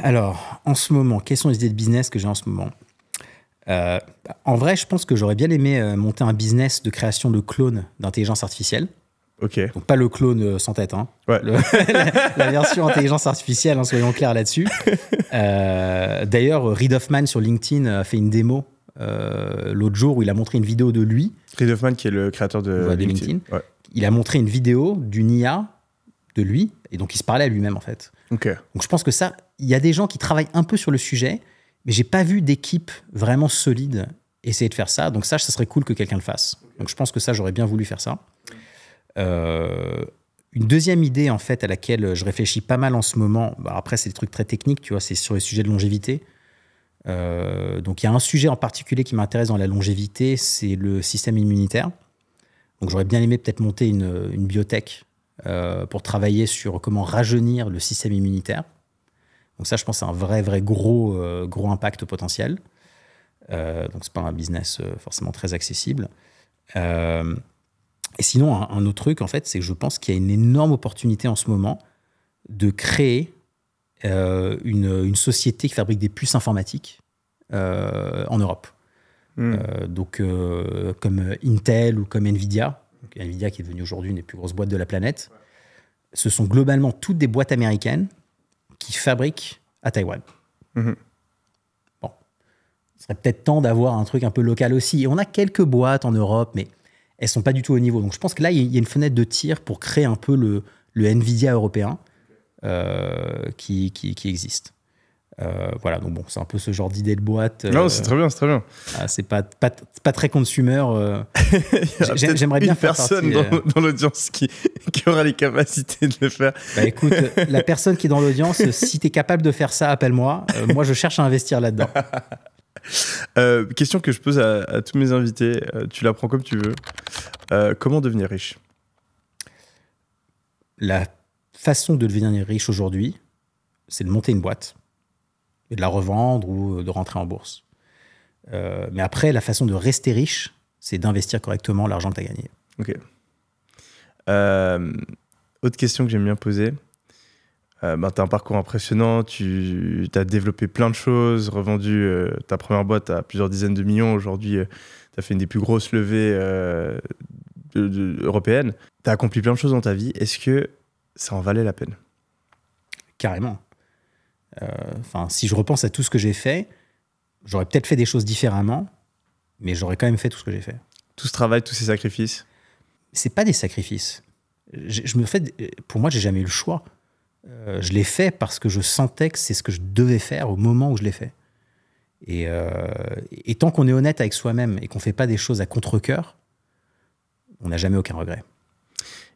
Alors, en ce moment, quelles sont les idées de business que j'ai en ce moment ? En vrai, je pense que j'aurais bien aimé monter un business de création de clones d'intelligence artificielle. Ok. Donc pas le clone sans tête, hein. Ouais. La version intelligence artificielle, hein, soyons clairs là-dessus. D'ailleurs, Reid Hoffman sur LinkedIn a fait une démo l'autre jour où il a montré une vidéo de lui. Reid Hoffman qui est le créateur de LinkedIn. Ouais. Il a montré une vidéo d'une IA de lui et donc il se parlait à lui-même en fait. Okay. Donc je pense que ça, il y a des gens qui travaillent un peu sur le sujet, mais j'ai pas vu d'équipe vraiment solide essayer de faire ça. Donc ça serait cool que quelqu'un le fasse. Donc je pense que ça, j'aurais bien voulu faire ça. Une deuxième idée en fait à laquelle je réfléchis pas mal en ce moment, après c'est des trucs très techniques, tu vois, c'est sur les sujets de longévité. Donc il y a un sujet en particulier qui m'intéresse dans la longévité, c'est le système immunitaire. Donc j'aurais bien aimé peut-être monter une biotech pour travailler sur comment rajeunir le système immunitaire. Donc ça, je pense, c'est un vrai gros impact potentiel. Donc c'est pas un business forcément très accessible. Et sinon, un autre truc, en fait, c'est que je pense qu'il y a une énorme opportunité en ce moment de créer une société qui fabrique des puces informatiques en Europe. Donc, comme Intel ou comme Nvidia. Donc, Nvidia qui est devenue aujourd'hui une des plus grosses boîtes de la planète. Ce sont globalement toutes des boîtes américaines qui fabriquent à Taïwan. Mhm. Bon, il serait peut-être temps d'avoir un truc un peu local aussi. Et on a quelques boîtes en Europe, mais elles sont pas du tout au niveau. Donc je pense que là, il y a une fenêtre de tir pour créer un peu le Nvidia européen qui existe. Voilà, donc bon, c'est un peu ce genre d'idée de boîte. Non, c'est très bien, c'est très bien. C'est pas très consumer. J'aimerais bien une faire personne partie, dans l'audience qui aura les capacités de le faire. Bah écoute, la personne qui est dans l'audience, si tu es capable de faire ça, appelle-moi. Moi, je cherche à investir là-dedans. Question que je pose à tous mes invités, tu la prends comme tu veux. Comment devenir riche? La façon de devenir riche aujourd'hui, c'est de monter une boîte et de la revendre ou de rentrer en bourse. Mais après, la façon de rester riche, c'est d'investir correctement l'argent que tu as gagné. Ok. Autre question que j'aime bien poser. Tu as un parcours impressionnant, tu as développé plein de choses, revendu ta première boîte à plusieurs dizaines de millions. Aujourd'hui, tu as fait une des plus grosses levées européennes. Tu as accompli plein de choses dans ta vie. Est-ce que ça en valait la peine? Carrément. Si je repense à tout ce que j'ai fait, j'aurais peut-être fait des choses différemment, mais j'aurais quand même fait tout ce que j'ai fait. Tout ce travail, tous ces sacrifices? C'est pas des sacrifices. Pour moi, j'ai jamais eu le choix. Je l'ai fait parce que je sentais que c'est ce que je devais faire au moment où je l'ai fait. Et tant qu'on est honnête avec soi-même et qu'on fait pas des choses à contre-cœur, on n'a jamais aucun regret.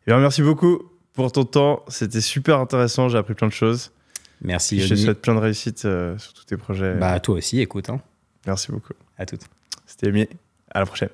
Eh bien, merci beaucoup pour ton temps. C'était super intéressant. J'ai appris plein de choses. Merci. Je te souhaite plein de réussite sur tous tes projets. Toi aussi, écoute. Merci beaucoup. À toutes. C'était Emi. À la prochaine.